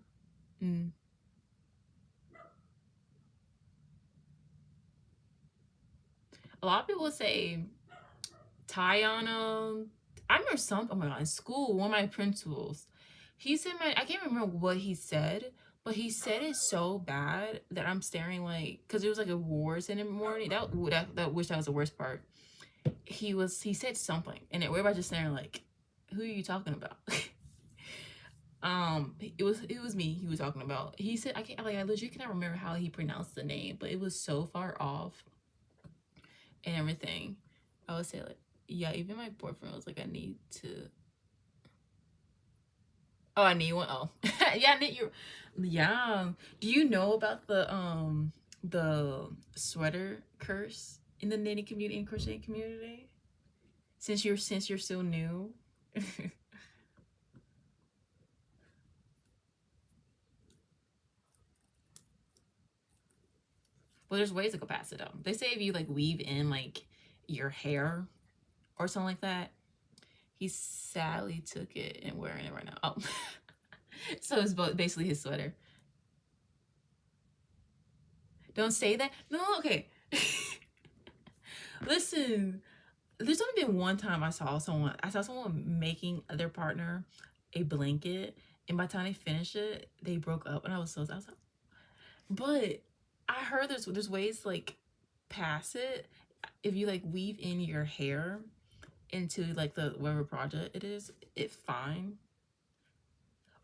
A lot of people say Tiana. I remember oh my god, in school, one of my principals, he said I can't remember what he said, but he said it so bad that I'm staring like, because it was like a wars in the morning. That wish that was the worst part. He said something, and everybody just staring like, who are you talking about? It was me he was talking about. He said, I legit cannot remember how he pronounced the name, but it was so far off and everything. I would say like, yeah, even my boyfriend was like, I need to, oh, I need one. Oh. Yeah, I need your, yeah. Do you know about the sweater curse in the knitting community and crocheting community? Since you're still new. Well, there's ways to go past it though. They say if you like weave in like your hair or something like that. He sadly took it and wearing it right now. Oh. So it's basically his sweater. Don't say that. No, okay. Listen, there's only been one time I saw someone making their partner a blanket, and by the time they finished it, they broke up, and I was like, but I heard there's ways to like pass it if you like weave in your hair into like the whatever project it is, it's fine.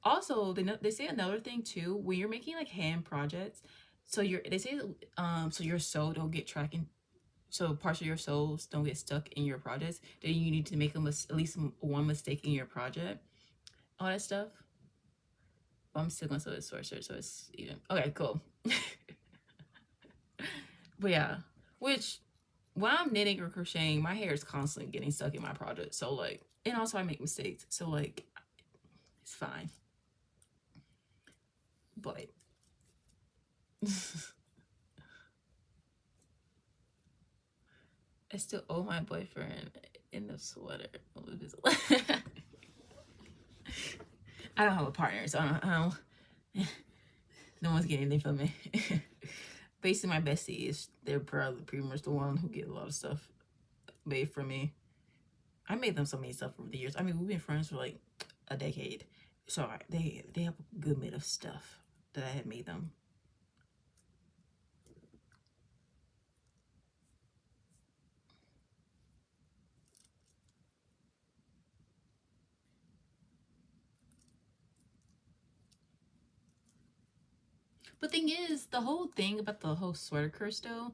Also, they say another thing too, when you're making like hand projects, so they say so your sew don't get tracking, so parts of your sews don't get stuck in your projects, then you need to make at least one mistake in your project, all that stuff. But I'm still gonna sew this sorcerer, so it's even. Okay, cool. But yeah, which when I'm knitting or crocheting, my hair is constantly getting stuck in my project. So like, and also I make mistakes. So like, it's fine. But I still owe my boyfriend in the sweater. I don't have a partner, so I don't no one's getting anything from me. Basically, my bestie is they're probably pretty much the one who get a lot of stuff made for me. I made them so many stuff over the years. I mean, we've been friends for like a decade, so they have a good bit of stuff that I had made them. But thing is, the whole thing about the whole sweater curse though,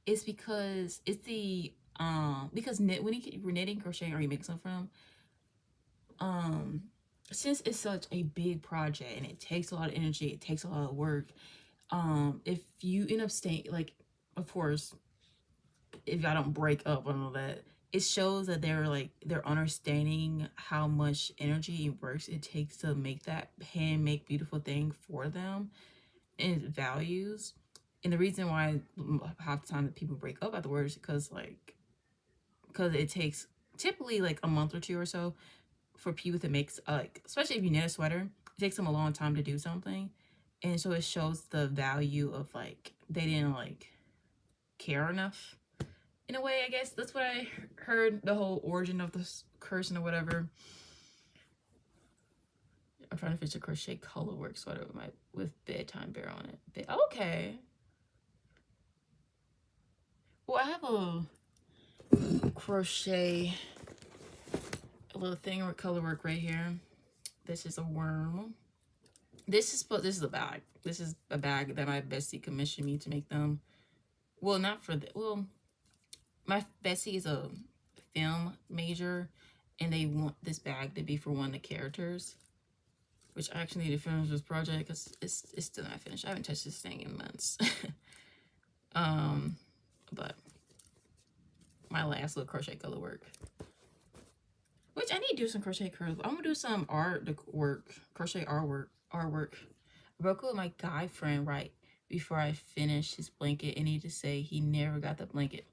is because it's the because when you're knitting, crocheting, or you make something from, since it's such a big project and it takes a lot of energy, it takes a lot of work. If you end up staying, like, of course, if y'all don't break up and all that, it shows that they're understanding how much energy and work it takes to make that hand make beautiful thing for them and values. And the reason why half the time that people break up afterwards because it takes typically like a month or two or so for people to make like, especially if you knit a sweater, it takes them a long time to do something. And so it shows the value of like they didn't like care enough in a way. I guess that's what I heard, the whole origin of this cursing or whatever. I'm trying to finish a crochet colorwork sweater with bedtime bear on it. Okay. Well, I have a crochet, a little thing with colorwork right here. This is a worm. This is a bag. This is a bag that my bestie commissioned me to make them. Well, not for the my bestie is a film major, and they want this bag to be for one of the characters, which I actually need to finish this project because it's still not finished. I haven't touched this thing in months. But my last little crochet color work, which I need to do some crochet curls. I'm gonna do some crochet artwork. I broke up with my guy friend right before I finished his blanket, and he just say he never got the blanket,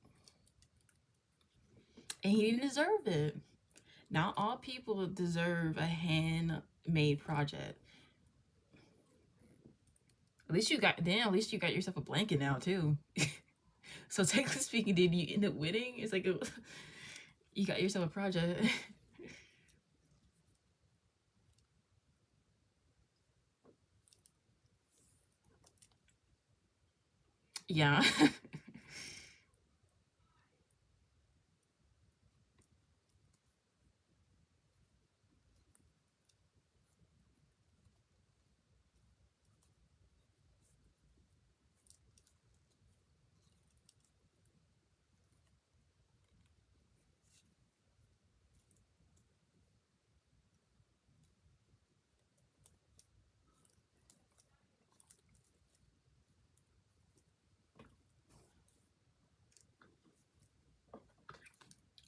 and he didn't deserve it. Not all people deserve a handmade project. At least you got yourself a blanket now too. So technically speaking, did you end up winning? It's like you got yourself a project. Yeah.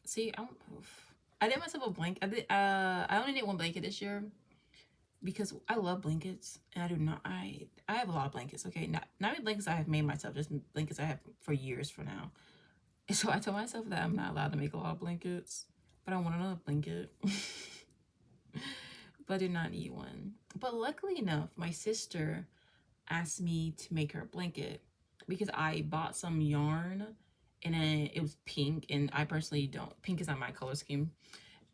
See, I did myself a blanket. I only did one blanket this year because I love blankets, and I have a lot of blankets. Okay, not even blankets I have made myself, just blankets I have for years for now. And so I told myself that I'm not allowed to make a lot of blankets, but I want another blanket. But I do not need one. But luckily enough, my sister asked me to make her a blanket because I bought some yarn, and then it was pink, and I personally don't, pink is not my color scheme.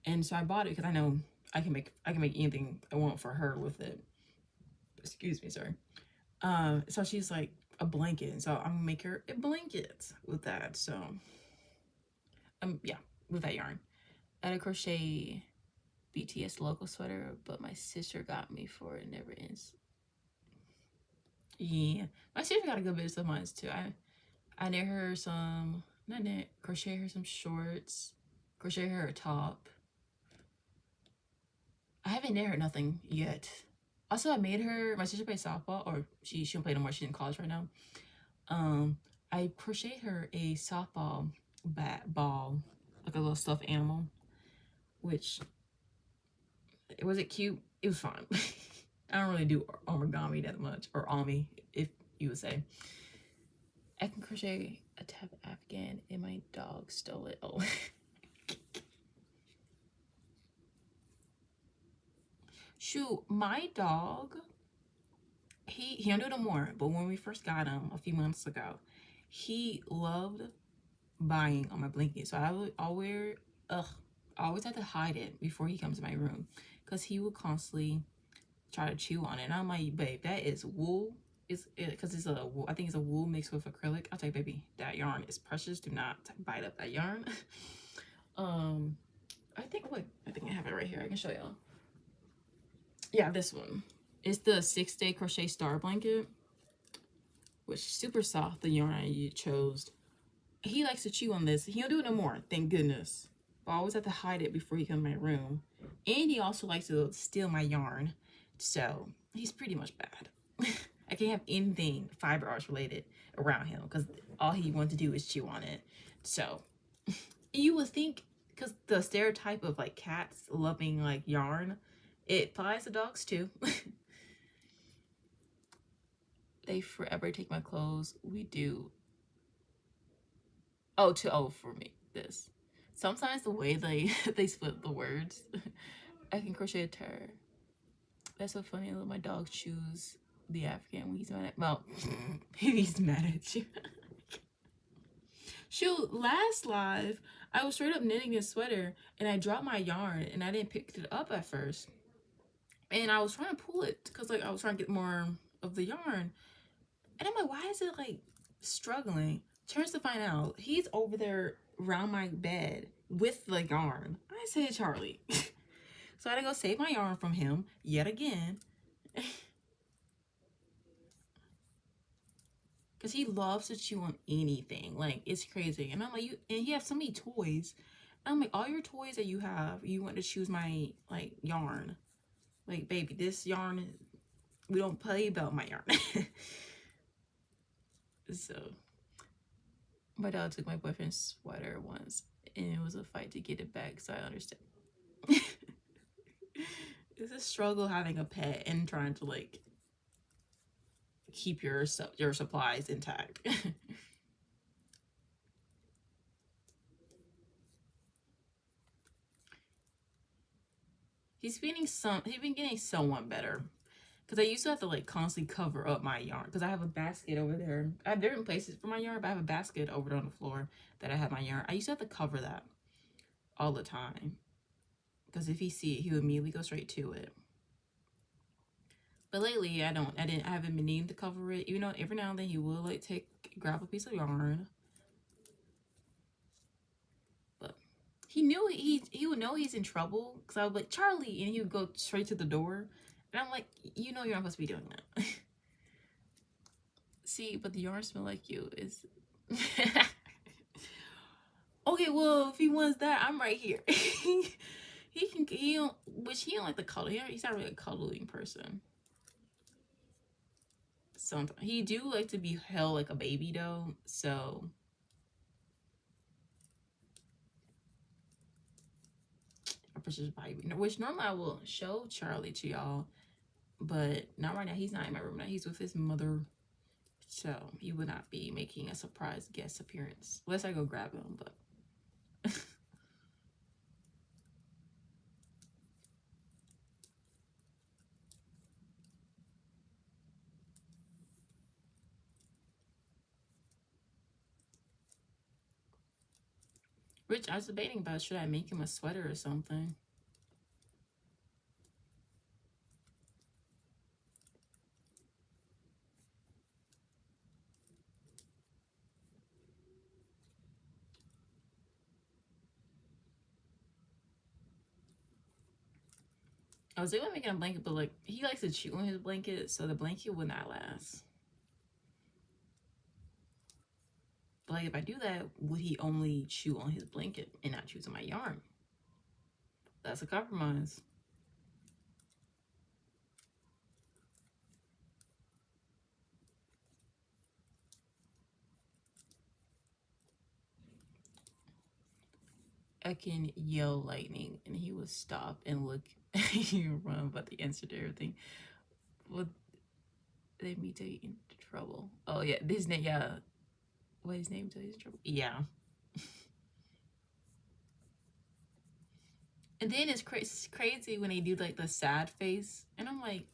And so I bought it because I know I can make anything I want for her with it. Excuse me, sorry. So she's like, a blanket, and so I'm gonna make her a blanket with that. So yeah, with that yarn. I had a crochet BTS logo sweater, but my sister got me for it. Never ends. Yeah, my sister got a good bit of stuff mine too. I knit her some, not knit, crochet her some shorts, crochet her a top. I haven't knit her nothing yet. Also, I made her, my sister plays softball, or she don't play no more, she's in college right now. I crocheted her a softball bat ball, like a little stuffed animal, which, was it cute? It was fun. I don't really do origami that much, or ami, if you would say. I can crochet a tab Afghan and my dog stole it. Oh. Shoot, my dog, he don't do it no more, but when we first got him a few months ago, he loved buying on my blanket. So I always have to hide it before he comes to my room, because he would constantly try to chew on it. And I'm like, babe, that is wool. Because it's a wool, I think it's a wool mixed with acrylic. I'll tell you, baby, that yarn is precious. Do not bite up that yarn. I think I have it right here. I can show y'all. Yeah, this one. It's the 6-day crochet star blanket, which is super soft. The yarn I chose. He likes to chew on this. He don't do it no more, thank goodness. But I always have to hide it before he comes to my room. And he also likes to steal my yarn. So he's pretty much bad. I can't have anything fiber arts related around him, because all he wants to do is chew on it. So you would think, because the stereotype of like cats loving like yarn, it applies to dogs too. They forever take my clothes. We do. Oh, for me, this. Sometimes the way they split the words. I can crochet a tear. That's so funny. I let my dog choose the Afghan when he's mad at, well, he's mad at you. Shoot, last live, I was straight up knitting this sweater and I dropped my yarn and I didn't pick it up at first. And I was trying to pull it because like I was trying to get more of the yarn. And I'm like, why is it like struggling? Turns to find out, he's over there around my bed with the yarn. I said, Charlie. So I had to go save my yarn from him yet again. Because he loves to chew on anything. Like, it's crazy. And I'm like, and he has so many toys. And I'm like, all your toys that you have, you want to choose my, like, yarn. Like, baby, this yarn, we don't play about my yarn. So, my dog took my boyfriend's sweater once. And it was a fight to get it back. So I understand. It's a struggle having a pet and trying to, like, keep your supplies intact. He's been getting somewhat better, because I used to have to like constantly cover up my yarn, because I have a basket over there. I have different places for my yarn, but I have a basket over there on the floor that I have my yarn. I used to have to cover that all the time, because if he see it, he would immediately go straight to it. But lately, I haven't been needing to cover it, even though every now and then he will like grab a piece of yarn. But he knew he would know he's in trouble, because I would be like, Charlie, and he would go straight to the door. And I'm like, you know you're not supposed to be doing that. See, but the yarn smell like you is... Okay, well, if he wants that, I'm right here. he don't like the cuddle. He's not really a cuddling person. Sometimes he do like to be held like a baby though, so which normally I will show Charlie to y'all, but not right now. He's not in my room now. He's with his mother, so he would not be making a surprise guest appearance unless I go grab him. But Rich, I was debating about, should I make him a sweater or something? I was thinking about making a blanket, but like he likes to chew on his blanket, so the blanket would not last. But like if I do that, would he only chew on his blanket and not chew on my yarn? That's a compromise. I can yell lightning and he would stop and look and run, but the answer to everything would they me tell you in trouble. Oh yeah, his name, yeah. What his name tell you in trouble? Yeah. And then it's crazy when they do like the sad face, and I'm like,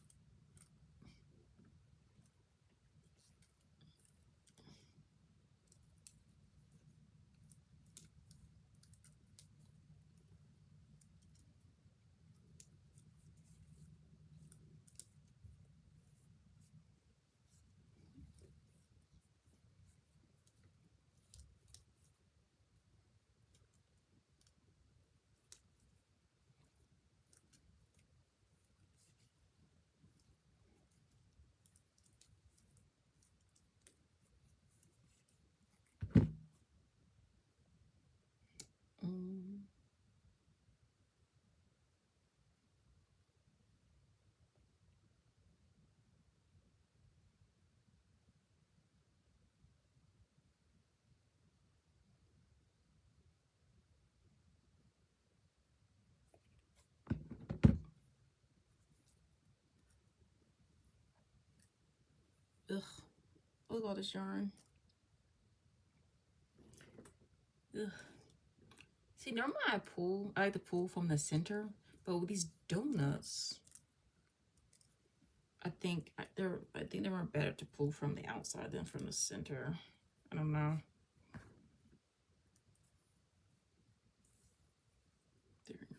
mm, ugh, look at all this yarn. Ugh. See, normally I like to pull from the center, but with these donuts, I think they were better to pull from the outside than from the center. I don't know. There we go.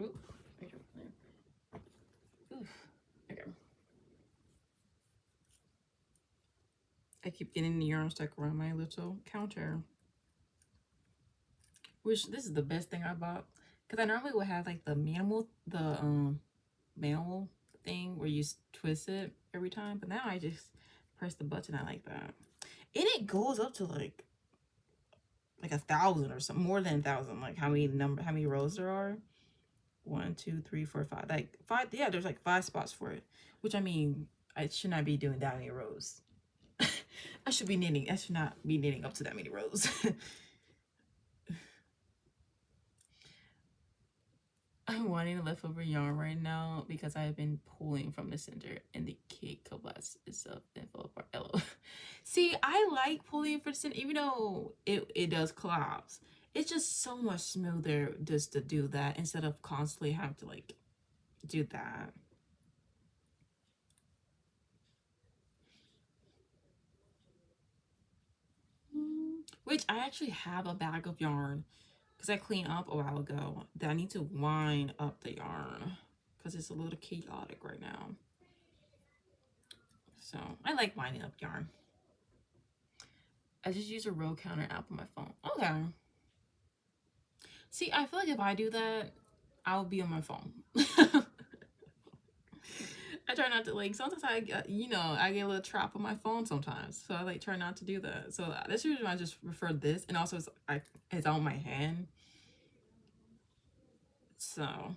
Ooh, okay. Oof. Okay. I keep getting the yarn stuck around my little counter. Which this is the best thing I bought. Because I normally would have like the manual thing where you twist it every time. But now I just press the button. I like that. And it goes up to like 1,000 or something, more than 1,000. Like how many rows there are. 1, 2, 3, 4, 5. Like 5, yeah, there's like 5 spots for it. Which I mean, I should not be doing that many rows. I should not be knitting up to that many rows. I'm wanting leftover yarn right now because I've been pulling from the center and the cake collapsed itself and fell apart. LOL. See, I like pulling from the center, even though it does collapse. It's just so much smoother just to do that instead of constantly having to like do that. Which I actually have a bag of yarn because I cleaned up a while ago that I need to wind up the yarn because it's a little chaotic right now. So I like winding up yarn. I just use a row counter app on my phone. Okay. See, I feel like if I do that, I'll be on my phone. I try not to like. Sometimes I get a little trap on my phone sometimes, so I like try not to do that. So that's the reason why I just prefer this, and also it's on my hand. So,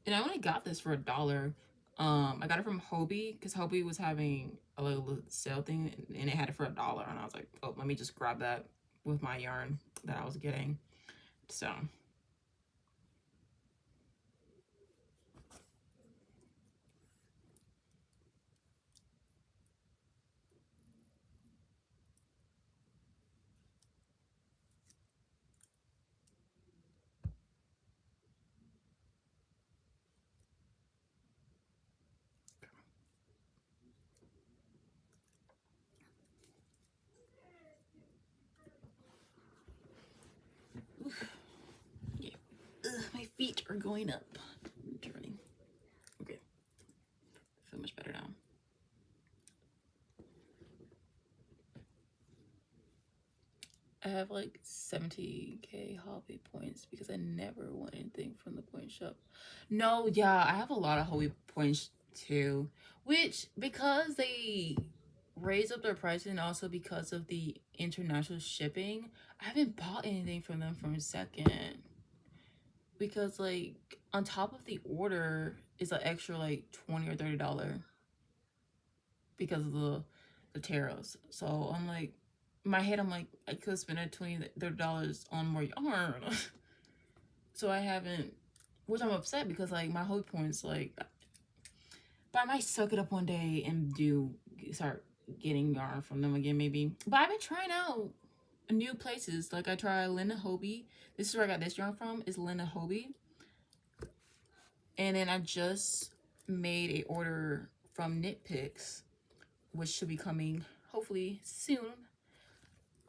and I only got this for $1. I got it from Hobie because Hobie was having a little sale thing, and it had it for $1, and I was like, oh, let me just grab that with my yarn that I was getting. So. Yeah. Ugh, my feet are going up. I'm turning. Okay. have like 70K hobby points because I never want anything from the point shop. No, yeah, I have a lot of hobby points too, which because they raise up their prices and also because of the international shipping, I haven't bought anything from them from second because like on top of the order is an extra like $20 or $30 because of the tariffs. So I'm like, in my head, I'm like, I could spend $20 on more yarn. So I haven't, which I'm upset because like my whole points like, but I might suck it up one day and start getting yarn from them again maybe. But I've been trying out new places. Like I tried Linda Hobie. This is where I got this yarn from. Is Linda Hobie. And then I just made a order from Knit Picks, which should be coming hopefully soon.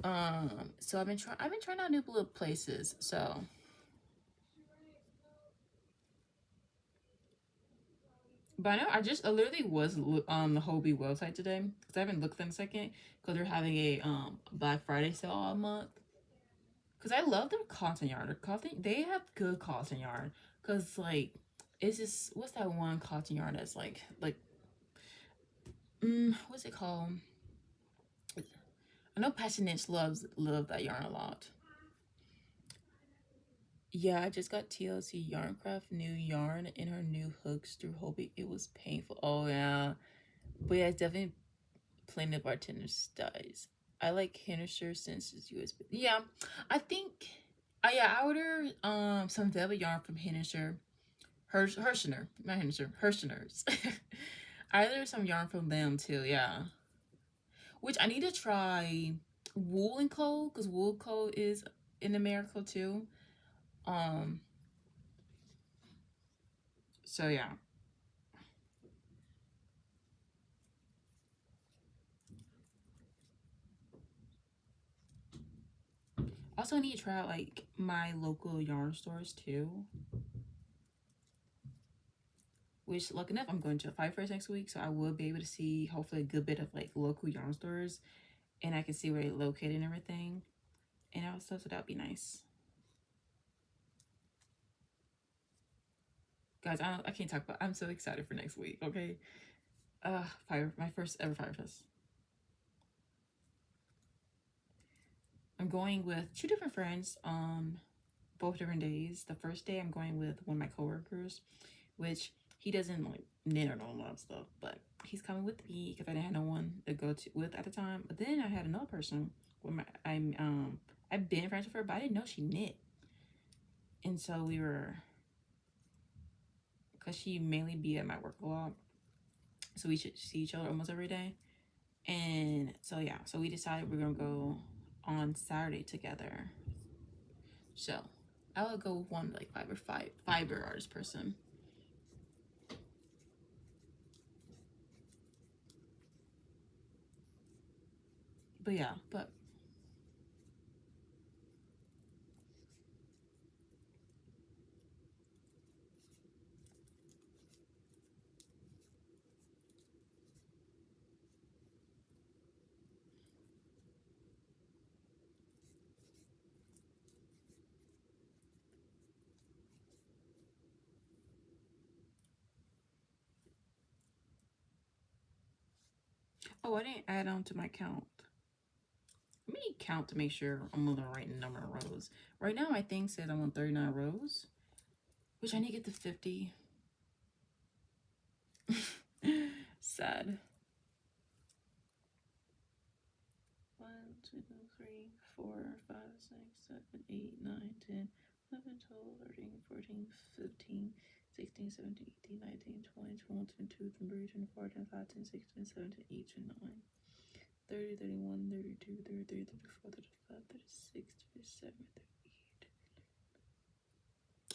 So I've been trying out new little places. So but I know I literally was on the Hobie website today because I haven't looked in a second because they're having a Black Friday sale all month. Because I love their cotton yarn. They have good cotton yarn. Because like it's just what's that one cotton yarn that's like what's it called? I know Passionate love that yarn a lot. Yeah, I just got TLC Yarncraft new yarn and her new hooks through Hobie. It was painful. Oh yeah, but yeah, it's definitely Planet Bartender styles. I like Hennister since it's USB. Yeah, I think. Yeah, I ordered some velvet yarn from Hennister. Hirschner, not Hennister, Hirschners. I ordered some yarn from them too. Yeah, which I need to try Wool and Co. because Wool Co. is in America too. Um, so yeah. Also, I need to try out like my local yarn stores too. Which, lucky enough, I'm going to Five First next week, so I will be able to see hopefully a good bit of like local yarn stores, and I can see where they're located and everything, and also so that'd be nice. Guys, I can't talk about. I'm so excited for next week. Okay, my first ever Fire Fest. I'm going with two different friends on both different days. The first day I'm going with one of my coworkers, which he doesn't like knit or know a lot of stuff, but he's coming with me because I didn't have no one to go to with at the time. But then I had another person with I've been friends with her, but I didn't know she knit, and so we were because she mainly be at my work a lot, so we should see each other almost every day. And so yeah, so we decided we're gonna go on Saturday together. So I will go with one like fiber artist person. But yeah, but oh, I didn't add on to my count. Let me count to make sure I'm on the right number of rows. Right now, my thing says I'm on 39 rows, which I need to get to 50. Sad. 1, 2, 3, 4, 5, 6, 7, 8, 9, 10, 11, 12, 13, 14, 15, 16, 17, 18, 19, 20, 21, 22, 23, 24, 25, 26, 27, 28, 29. 30, 31, 32, 33, 34, 35, 36, 37, 38.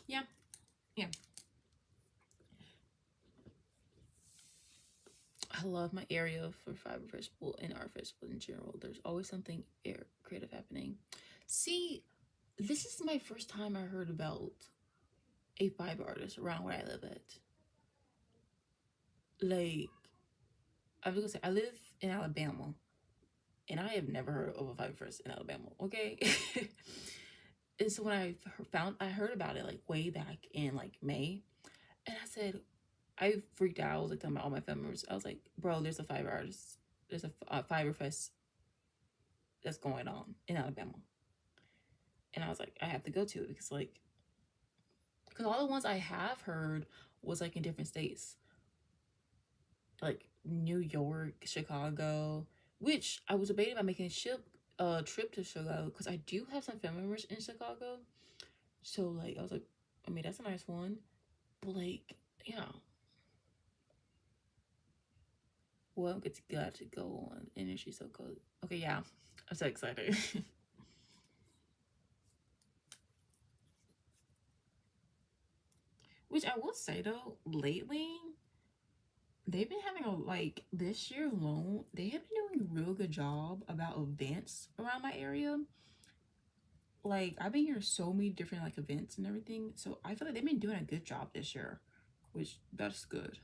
Yeah, yeah. I love my area for Fiber Festival and Art Festival in general. There's always something creative happening. See, this is my first time I heard about a fiber artist around where I live at. Like, I was gonna say, I live in Alabama. and I have never heard of a Fiber Fest in Alabama, okay? And so when I heard about it like way back in like May, and I said, I freaked out. I was like telling all my family members, I was like, bro, there's a there's a Fiber Fest that's going on in Alabama. And I was like, I have to go to it because all the ones I have heard was like in different states, like New York, Chicago, which I was debating about making a trip to Chicago because I do have some family members in Chicago. So like I was like, I mean that's a nice one, but like yeah, well I'm glad to go on Energy So Cold. Okay, yeah, I'm so excited. Which I will say though, lately they've been having a like this year alone, they have been doing a real good job about events around my area. Like I've been hearing so many different like events and everything. So I feel like they've been doing a good job this year, which that's good.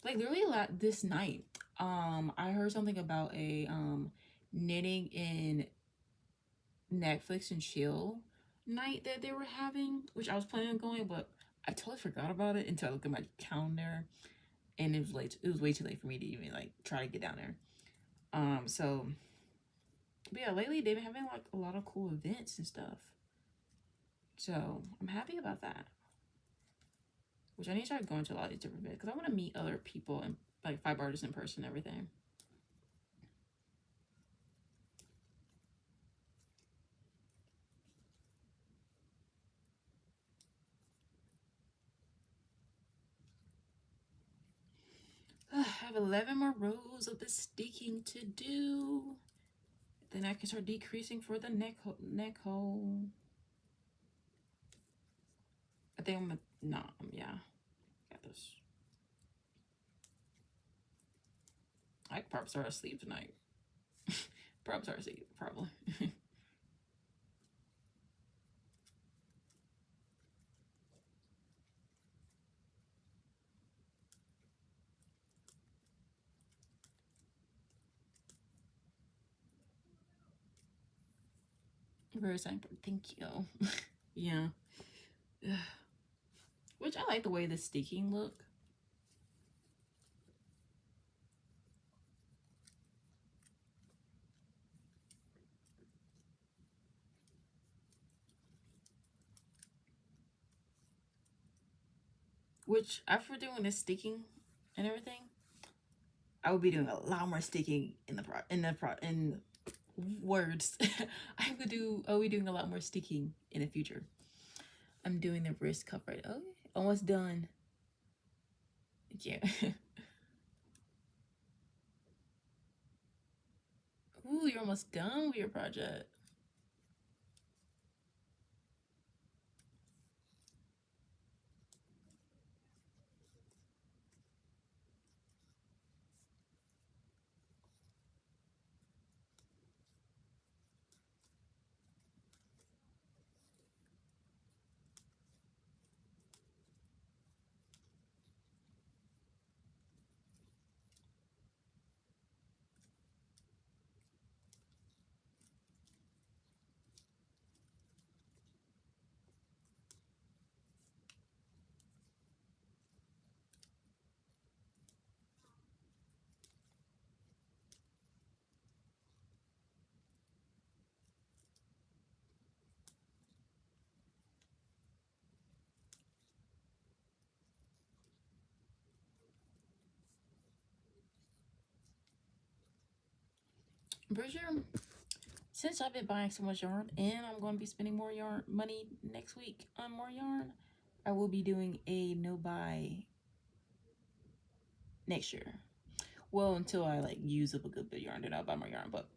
Like literally this night, I heard something about a knitting and Netflix and chill night that they were having, which I was planning on going, but I totally forgot about it until I looked at my calendar and it was late. It was way too late for me to even like try to get down there. So but yeah, lately they've been having like a lot of cool events and stuff. So I'm happy about that. Which I need to start going to a lot of these different events because I want to meet other people and like fiber artists in person and everything. I have 11 more rows of the sticking to do. Then I can start decreasing for the neck hole. I think I'm gonna, nah, yeah, got this. I could probably start asleep tonight. Probably start asleep, probably. Very simple. Thank you. Yeah. Which I like the way the sticking look. Which after doing this sticking and everything, I will be doing a lot more sticking in words. I'll be doing a lot more sticking in the future. I'm doing the wrist cuff right. Oh, almost done. Yeah. Ooh, you're almost done with your project. I'm pretty sure since I've been buying so much yarn and I'm going to be spending more yarn money next week on more yarn, I will be doing a no buy next year. Well, until I like use up a good bit of yarn, then I'll buy more yarn. But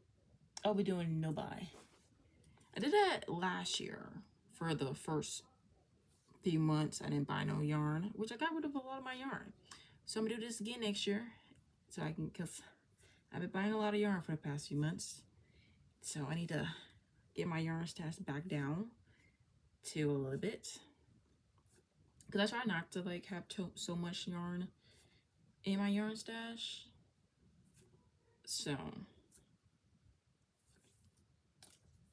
I'll be doing no buy. I did that last year for the first few months. I didn't buy no yarn, which I got rid of a lot of my yarn. So I'm gonna do this again next year, so I can, cause I've been buying a lot of yarn for the past few months. So I need to get my yarn stash back down to a little bit, cause I try not to like have so much yarn in my yarn stash. So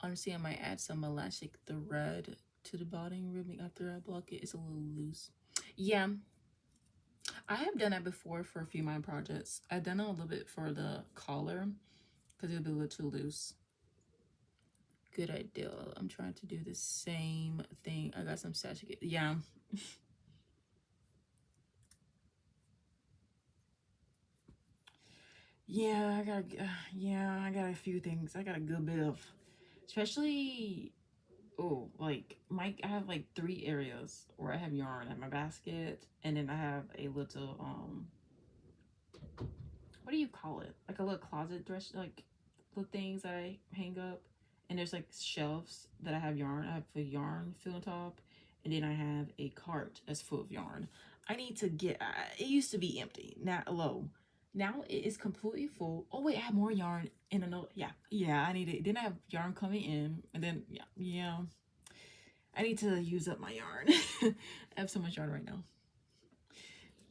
honestly, I might add some elastic thread to the bottom ribbing after I block it. It's a little loose. Yeah, I have done that before for a few of my projects. I've done it a little bit for the collar because it'll be a little too loose. Good idea. I'm trying to do the same thing. I got some sachet. Yeah. Yeah, I got a few things. I got a good bit of, especially, oh, like I have like 3 areas where I have yarn at my basket, and then I have a little what do you call it? Like a little closet dress, like little things that I hang up, and there's like shelves that I have yarn. I have a yarn fill on top, and then I have a cart that's full of yarn. I need to get. It used to be empty, not low. Now it is completely full. Oh wait, I have more yarn in another. Yeah. I need it. Then I have yarn coming in, and then yeah. I need to use up my yarn. I have so much yarn right now.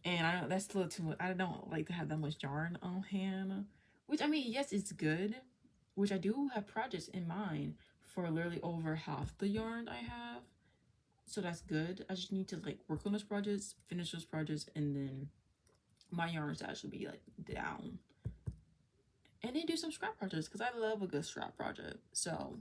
And I don't, that's a little too much. I don't like to have that much yarn on hand. Which, I mean, yes, it's good. Which I do have projects in mind for literally over half the yarn I have. So that's good. I just need to like work on those projects, finish those projects, and then my yarns actually be like down. And then do some scrap projects because I love a good scrap project. So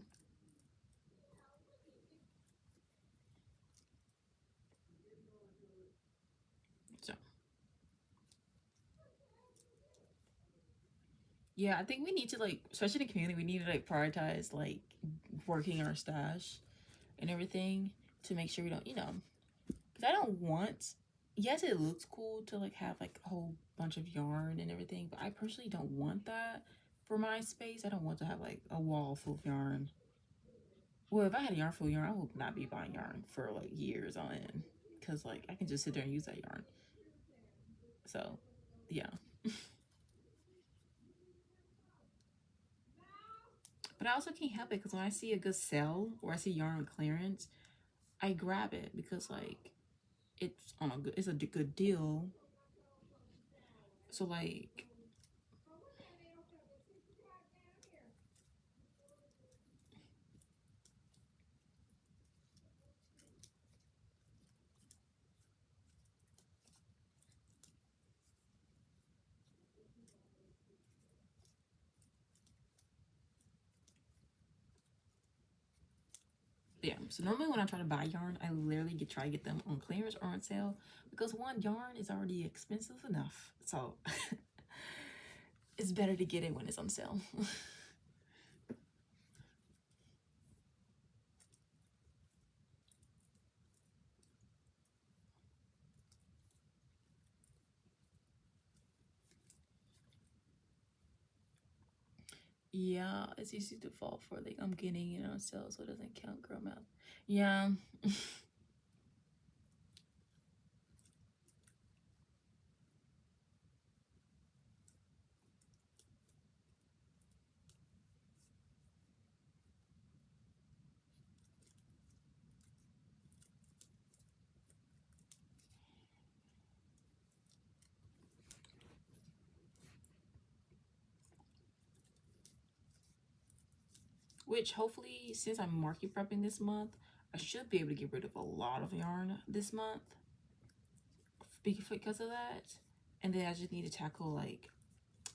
yeah, I think we need to like, especially in the community, we need to like prioritize like working our stash and everything to make sure we don't, because I don't want. Yes, it looks cool to like have like a whole bunch of yarn and everything, but I personally don't want that for my space. I don't want to have like a wall full of yarn. Well, if I had a yarn full of yarn, I would not be buying yarn for like years on end, because like I can just sit there and use that yarn. So, yeah. But I also can't help it because when I see a good sale or I see yarn on clearance, I grab it because like it's a good deal. So like yeah. So normally when I try to buy yarn, I literally try to get them on clearance or on sale because one, yarn is already expensive enough. So it's better to get it when it's on sale. Yeah, it's easy to fall for like I'm getting it on sale, so it doesn't count girl math. Yeah. Which hopefully, since I'm market prepping this month, I should be able to get rid of a lot of yarn this month because of that. And then I just need to tackle like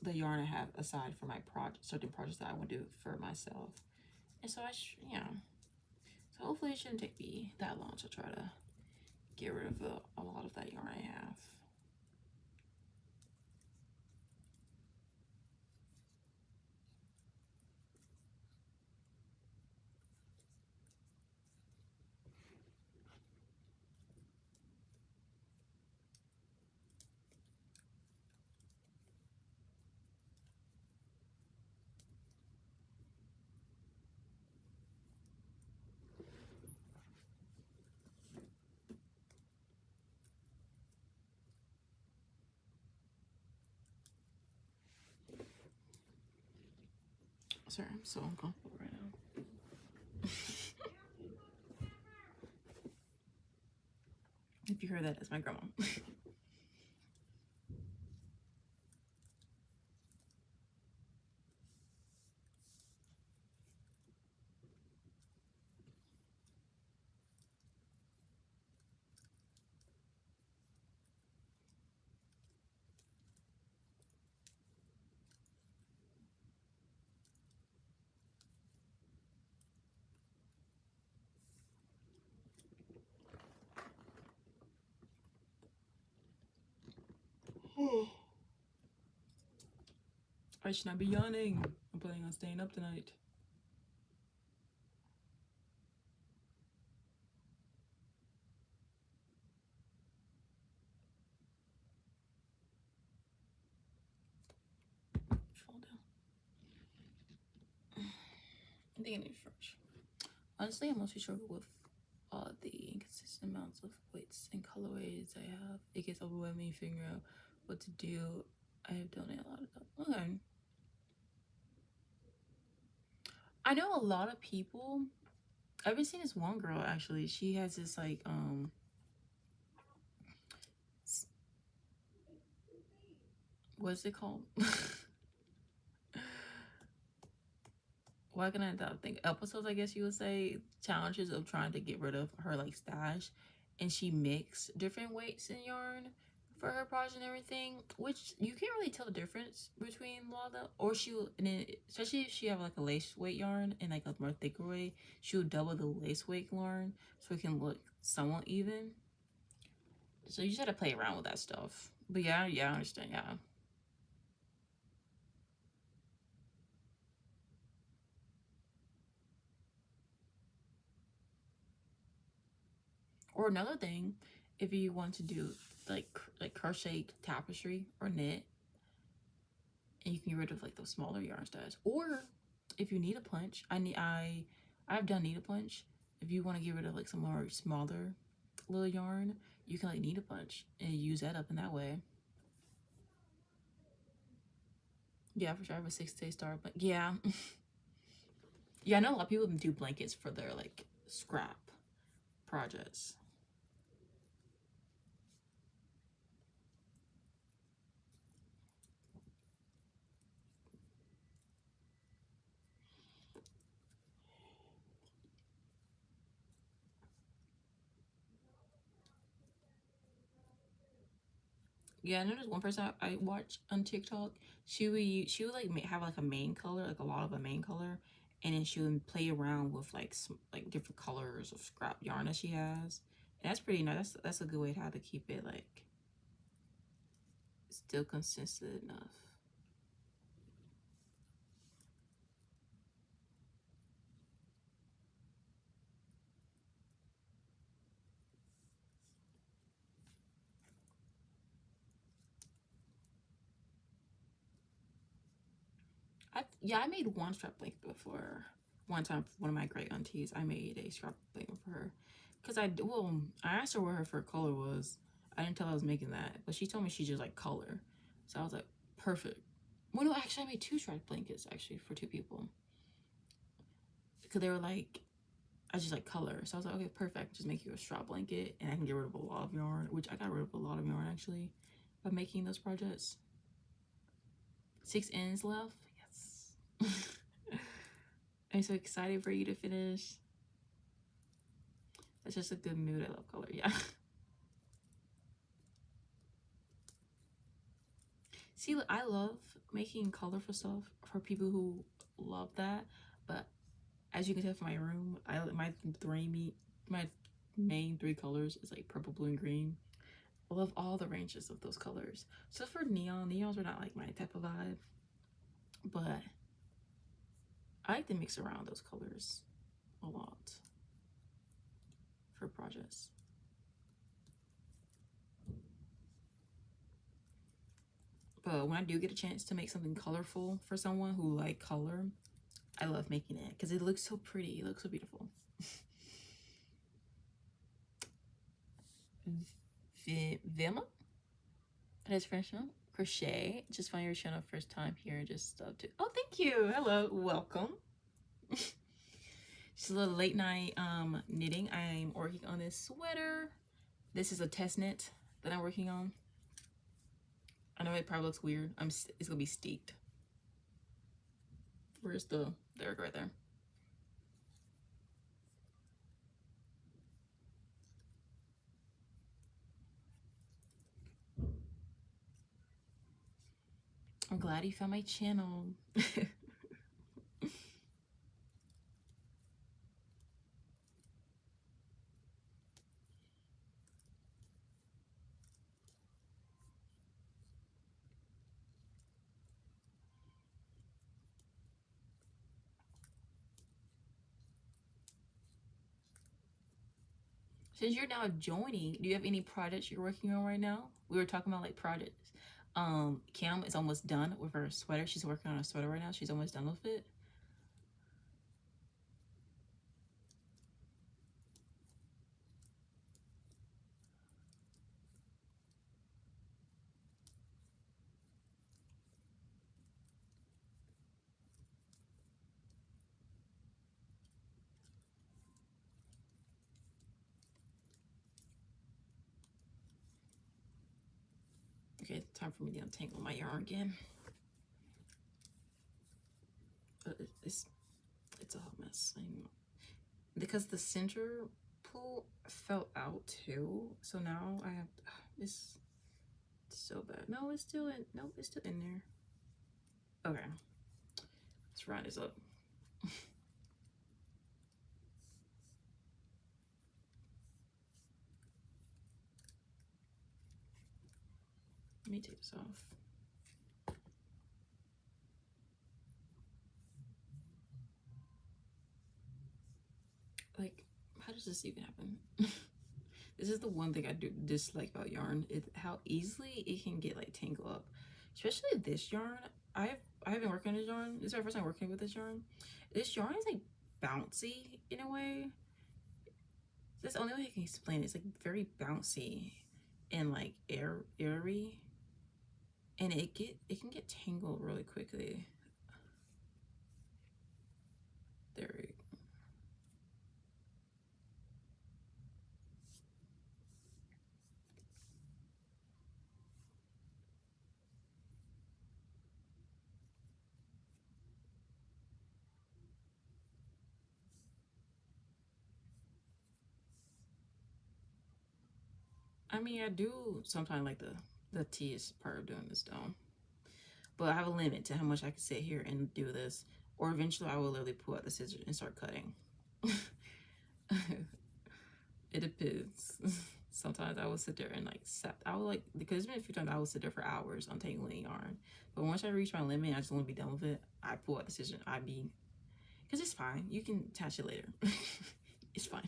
the yarn I have aside for my certain projects that I want to do for myself. And so yeah. So hopefully it shouldn't take me that long to try to get rid of a lot of that yarn I have. Sorry, I'm so uncomfortable right now. If you heard that, it's my grandma. I should not be yawning. I'm planning on staying up tonight. Fall down. I think I need fresh. Honestly, I mostly struggle with all the inconsistent amounts of weights and colorways I have. It gets overwhelming figuring out what to do. I have donated a lot of stuff. Okay. I know a lot of people. I've been seeing this one girl actually. She has this like what's it called? Why can I not think? Episodes, I guess you would say, challenges of trying to get rid of her like stash, and she mixed different weights in yarn for her project and everything, which you can't really tell the difference between a lot of them. Or and then especially if she have like a lace weight yarn and like a more thicker weight, she'll double the lace weight yarn so it can look somewhat even. So you just gotta play around with that stuff. But yeah, I understand. Yeah. Or another thing, if you want to do like crochet tapestry or knit, and you can get rid of like those smaller yarn styles. Or if you need a punch, I've done needle punch. If you want to get rid of like some more smaller little yarn, you can like needle punch and use that up in that way. Yeah, for sure. I have a 6-day star, but yeah. Yeah, I know a lot of people do blankets for their like scrap projects. Yeah, I know there's one person I watch on TikTok. She would like have like a main color, like a lot of a main color, and then she would play around with like like different colors of scrap yarn that she has. And that's pretty nice. That's a good way to how to keep it like still consistent enough. I made one strap blanket before. One time, for one of my great aunties, I made a strap blanket for her. Cause I asked her what her favorite color was. I didn't tell her I was making that, but she told me she just like color. So I was like, perfect. Well, no, actually, I made 2 strap blankets actually for 2 people. Because they were like, I just like color. So I was like, okay, perfect. Just make you a strap blanket, and I can get rid of a lot of yarn, which I got rid of a lot of yarn actually by making those projects. 6 ends left. Yes. I'm so excited for you to finish. That's just a good mood. I love color. Yeah. See, I love making colorful stuff for people who love that. But as you can tell from my room, my main 3 colors is like purple, blue, and green. I love all the ranges of those colors. So for neons are not like my type of vibe. But I like to mix around those colors a lot for projects. But when I do get a chance to make something colorful for someone who like color, I love making it because it looks so pretty. It looks so beautiful. Vima? That is French, no? Crochet. Just find your channel first time here. Just up to. Oh, thank you. Hello. Welcome. Just a little late night knitting. I'm working on this sweater. This is a test knit that I'm working on. I know it probably looks weird. It's gonna be steeped. Where's the there right there? I'm glad you found my channel. Since you're now joining, do you have any projects you're working on right now? We were talking about like projects. Cam is almost done with her sweater. She's working on a sweater right now. She's almost done with it. Okay, time for me to untangle my yarn again. It's a hot mess. Because the center pull fell out too. So now I have this. So bad. No, it's still in. No, it's still in there. Okay, let's round this up. Let me take this off. Like, how does this even happen? This is the one thing I do dislike about yarn. How easily it can get like tangled up. Especially this yarn. I've been working on this yarn. This is my first time working with this yarn. This yarn is like bouncy in a way. That's the only way I can explain it. It's like very bouncy and like airy. And it can get tangled really quickly. There we go. I mean, I do sometimes like the tedious part of doing this though. But I have a limit to how much I can sit here and do this. Or eventually I will literally pull out the scissors and start cutting. It depends. Sometimes I will sit there and like because there's been a few times I will sit there for hours untangling yarn. But once I reach my limit, I just want to be done with it. I pull out the scissors. Because it's fine. You can attach it later. It's fine.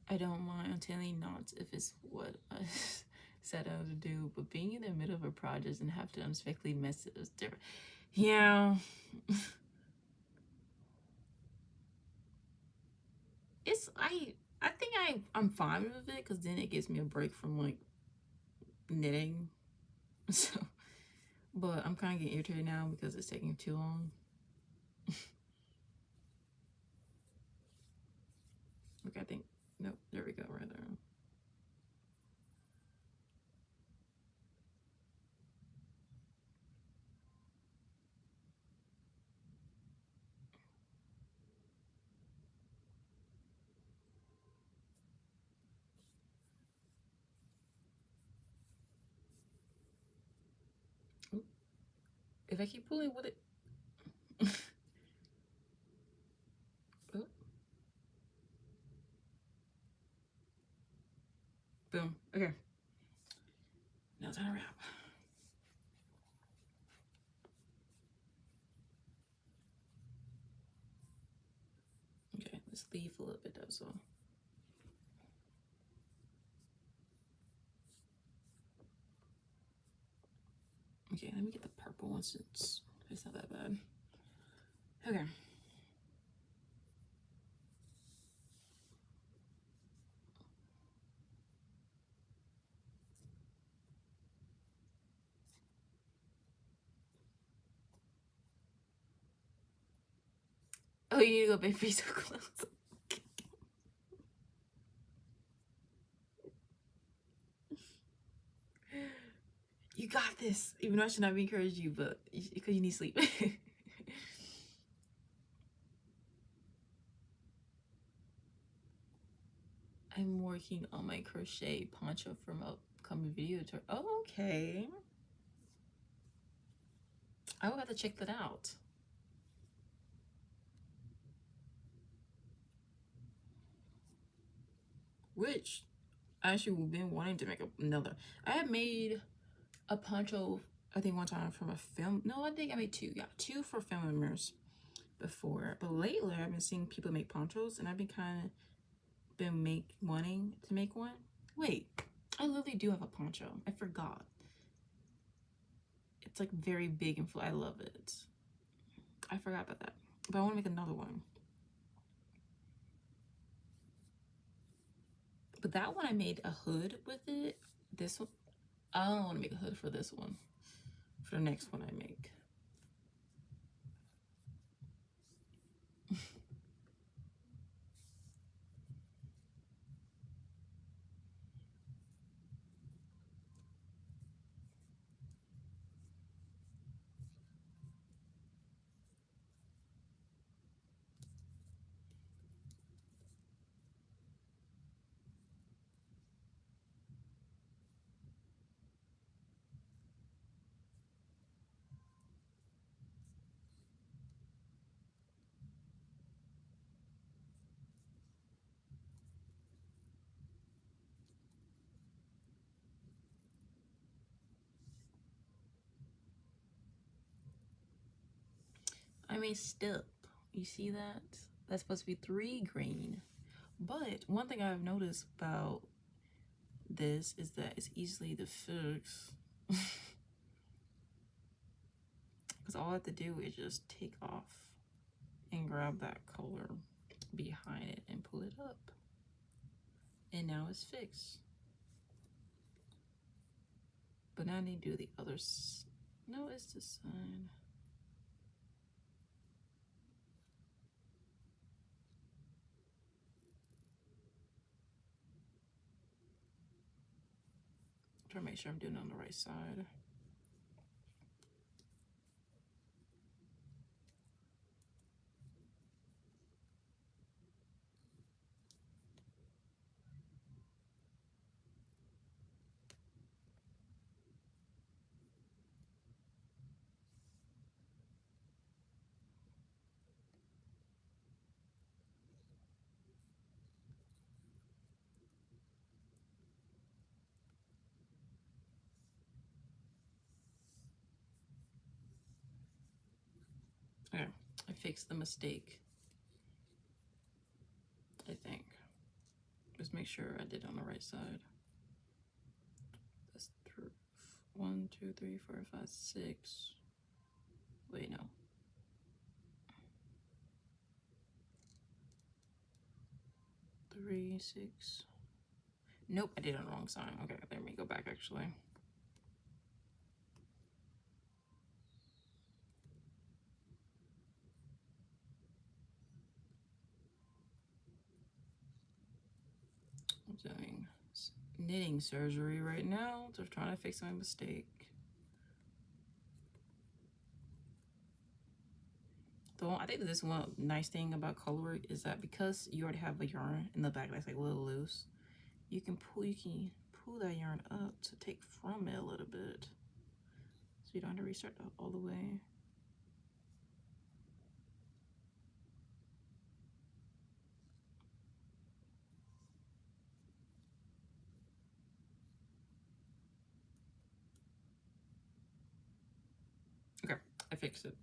I don't mind untangling knots if it's what I set out to do, but being in the middle of a project and have to unexpectedly mess it is different. Yeah. I think I'm fine with it because then it gives me a break from like knitting. So, but I'm kind of getting irritated now because it's taking too long. Look, I think nope. There we go, right there. Oop. If I keep pulling with it. Oop. Boom. Okay. Now time to wrap. Okay, let's leave a little bit though, so. Okay, let me get the purple one since it's not that bad. Okay. Oh, you need to go make me so close. You got this. Even though I should not be encouraging you, but because you need sleep. I'm working on my crochet poncho from upcoming video tour. Oh, okay. I will have to check that out. Which I actually been wanting to make another. I have made a poncho, I think one time from a film. No, I think I made two. Yeah, two for family members before. But lately I've been seeing people make ponchos and I've been kind of wanting to make one. Wait, I literally do have a poncho. I forgot. It's like very big and full. I love it. I forgot about that. But I want to make another one. But that one I made a hood with it. This one, I don't want to make a hood for this one. For the next one I make. I made step. You see that? That's supposed to be 3 green. But one thing I've noticed about this is that it's easily to fix. Because all I have to do is just take off and grab that color behind it and pull it up. And now it's fixed. But now I need to do the other. No, it's the sign. Try to make sure I'm doing it on the right side. Okay, I fixed the mistake. I think. Just make sure I did it on the right side. That's 1, 2, 3, 4, 5, 6. Wait, no. 3, 6. Nope, I did it on the wrong side. Okay, let me go back actually. I'm doing knitting surgery right now. Just trying to fix my mistake. Though I think that this one nice thing about color is that because you already have a yarn in the back that's like a little loose, you can pull that yarn up to take from it a little bit. So you don't have to restart all the way. Okay, I fixed it.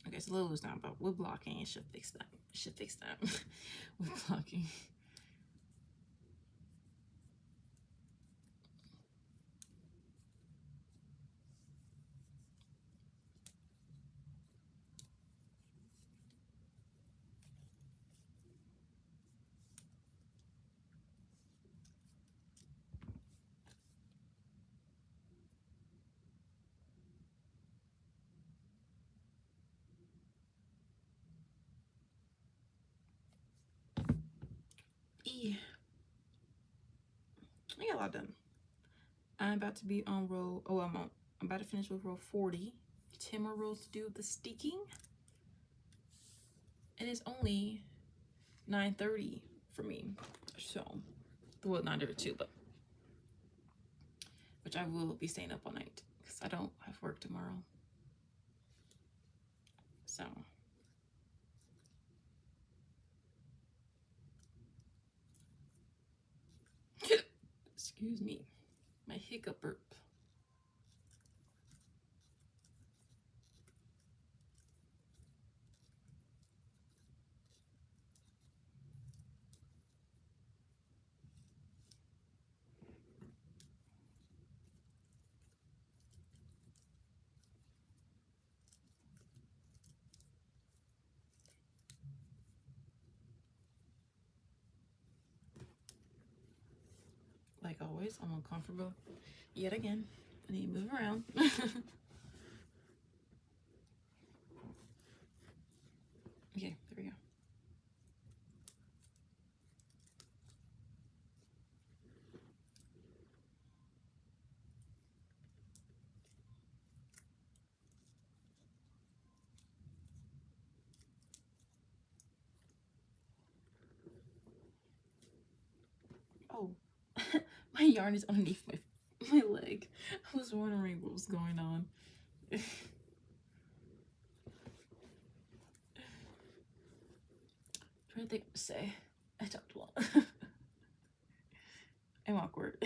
Okay, it's a little loose now, but wood blocking, it should fix that. It should fix that. Wood blocking. I got a lot done. I'm about to be on row. I'm about to finish with row 40. 10 more rows to do the sticking. And it's only 9:30 for me. So, well, 9:32, but which I will be staying up all night because I don't have work tomorrow. So, excuse me, my hiccup burp. Like always, I'm uncomfortable yet again. I need to move around. Okay, there we go. Oh, my yarn is underneath my leg. I was wondering what was going on. Trying to think what to say. I talked a lot. I'm awkward.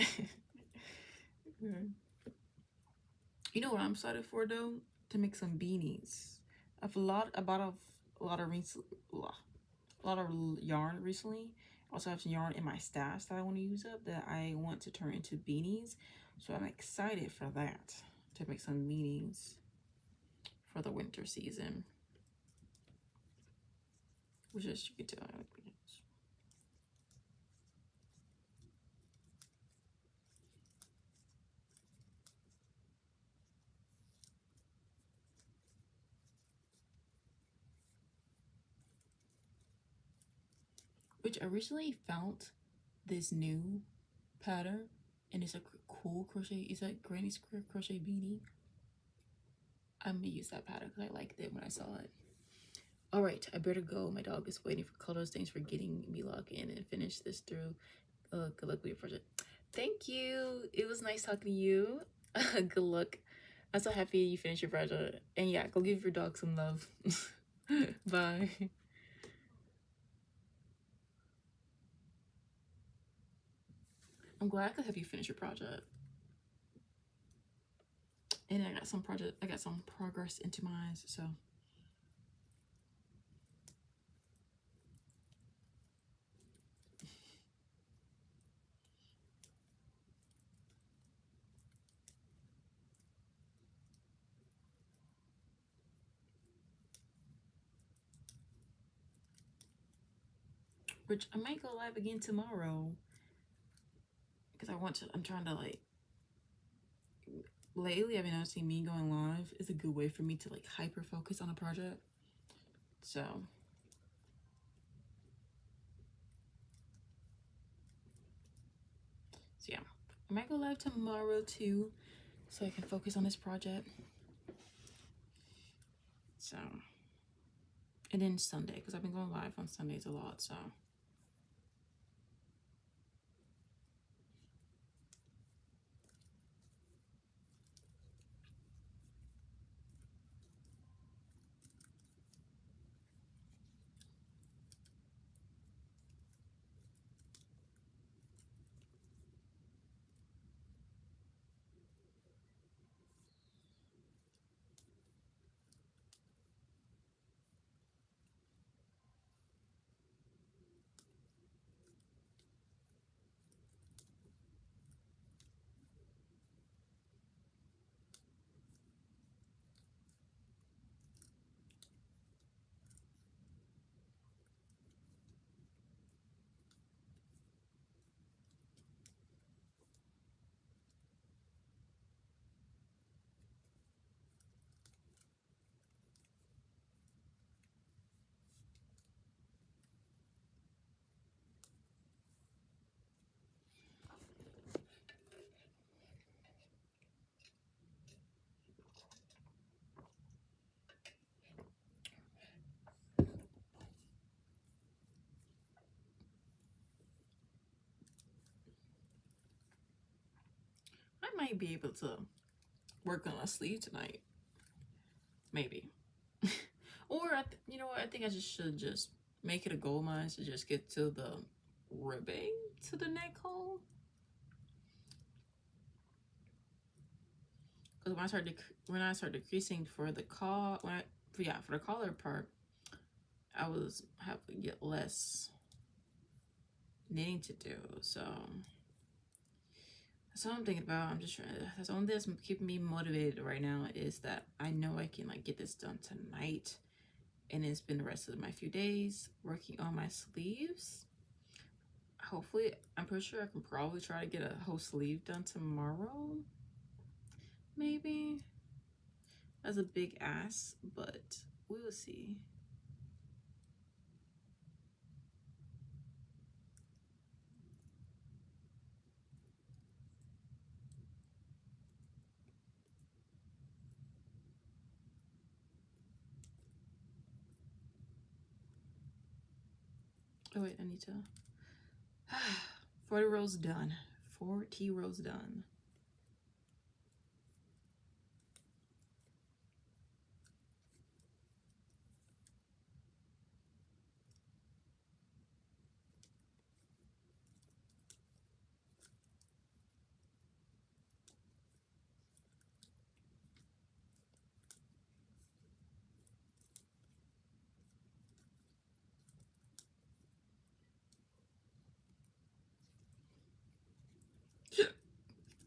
You know what I'm excited for though? To make some beanies. I bought a lot of yarn recently. I also have some yarn in my stash that I want to use up that I want to turn into beanies. So I'm excited for that. To make some beanies for the winter season. Which is, you can tell I like beanies. Which I recently found this new pattern, and it's a cool crochet. It's like granny square crochet beanie. I'm gonna use that pattern because I liked it when I saw it. All right, I better go. My dog is waiting for colors. Thanks for getting me logged in and finish this through. Good luck with your project. Thank you. It was nice talking to you. Good luck. I'm so happy you finished your project. And yeah, go give your dog some love. Bye. I'm glad I could help you finish your project. And I got some progress into mine, so. Which I might go live again tomorrow. Because I'm trying to like, lately I've been noticing me going live is a good way for me to like hyper focus on a project. So yeah, I might go live tomorrow too, so I can focus on this project. So, and then Sunday, because I've been going live on Sundays a lot, so. might be able to work on a sleeve tonight. Maybe. Or, you know what? I think I should just make it a goal of mine to just get to the ribbing to the neck hole. Because when I started decreasing for the for the collar part, I was having to get less knitting to do. So that's all I'm thinking about. I'm just trying to, that's the only thing that's keeping me motivated right now, is that I know I can like get this done tonight, and then spend the rest of my few days working on my sleeves. Hopefully, I'm pretty sure I can probably try to get a whole sleeve done tomorrow. Maybe. That's a big ass, but we will see. Oh wait, I need to 40 rows done. 40 rows done.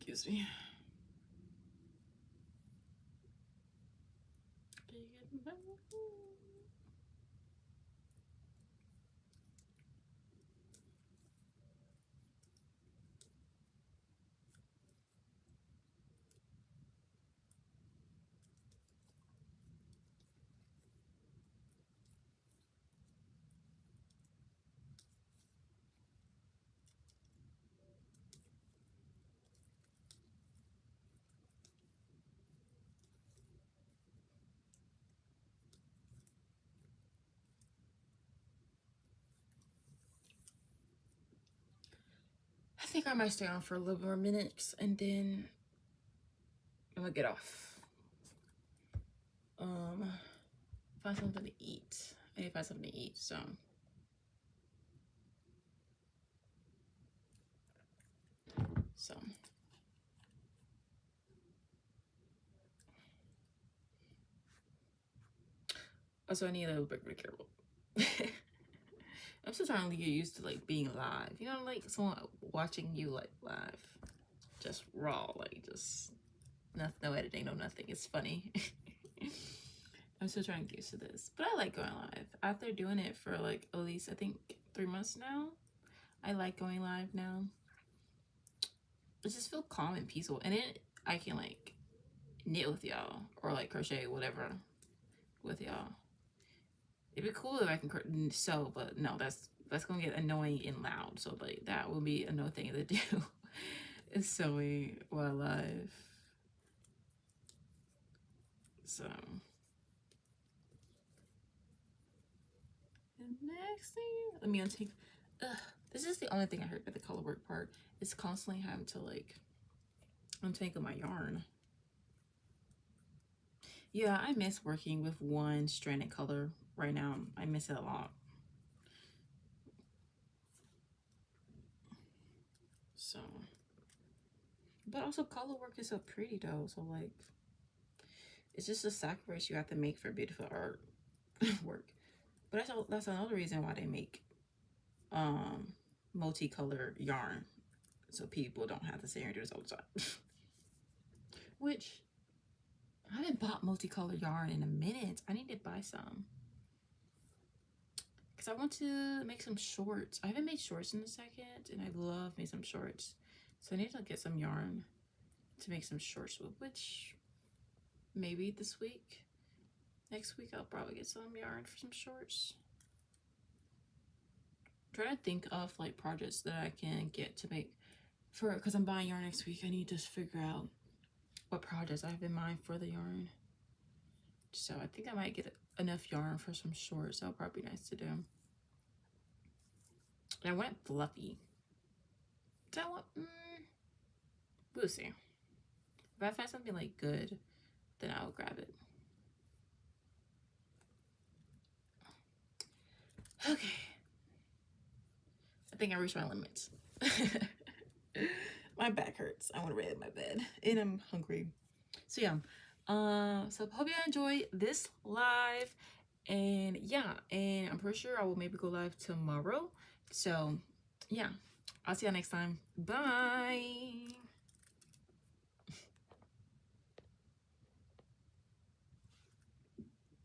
Excuse me. I think I might stay on for a little more minutes, and then I'm gonna get off. Find something to eat. I need to find something to eat, so. Also, I need a little bit of careful. I'm still trying to get used to like being live. You know, like someone watching you like live, just raw, like just no editing, no nothing. It's funny. I'm still trying to get used to this, but I like going live. After doing it for like at least I think 3 months now, I like going live now. It just feels calm and peaceful, and I can like knit with y'all or like crochet whatever with y'all. It'd be cool if I can sew, but no, that's gonna get annoying and loud. So like that will be another thing to do. Is sewing while live. So the next thing, let me untake. This is the only thing I heard about the color work part. It's constantly having to like untangle my yarn. Yeah, I miss working with one stranded color right now. I miss it a lot. So, but also color work is so pretty though. So like, it's just a sacrifice you have to make for beautiful art work. But that's another reason why they make multicolored yarn, so people don't have to sit here and do this all the time. Which I haven't bought multicolored yarn in a minute. I need to buy some because I want to make some shorts. I haven't made shorts in a second, and I love making some shorts. So I need to get some yarn to make some shorts with, which maybe this week. Next week I'll probably get some yarn for some shorts. I'm trying to think of like projects that I can get to make because I'm buying yarn next week. I need to figure out what projects I have in mind for the yarn. So I think I might get enough yarn for some shorts. That'll probably be nice to do. And I want it fluffy. So I want, we'll see. I find something like good, then I'll grab it. Okay. I think I reached my limits. My back hurts. I want to lay in my bed and I'm hungry. So yeah. So hope you enjoy this live. And yeah, and I'm pretty sure I will maybe go live tomorrow. So yeah, I'll see you next time. Bye.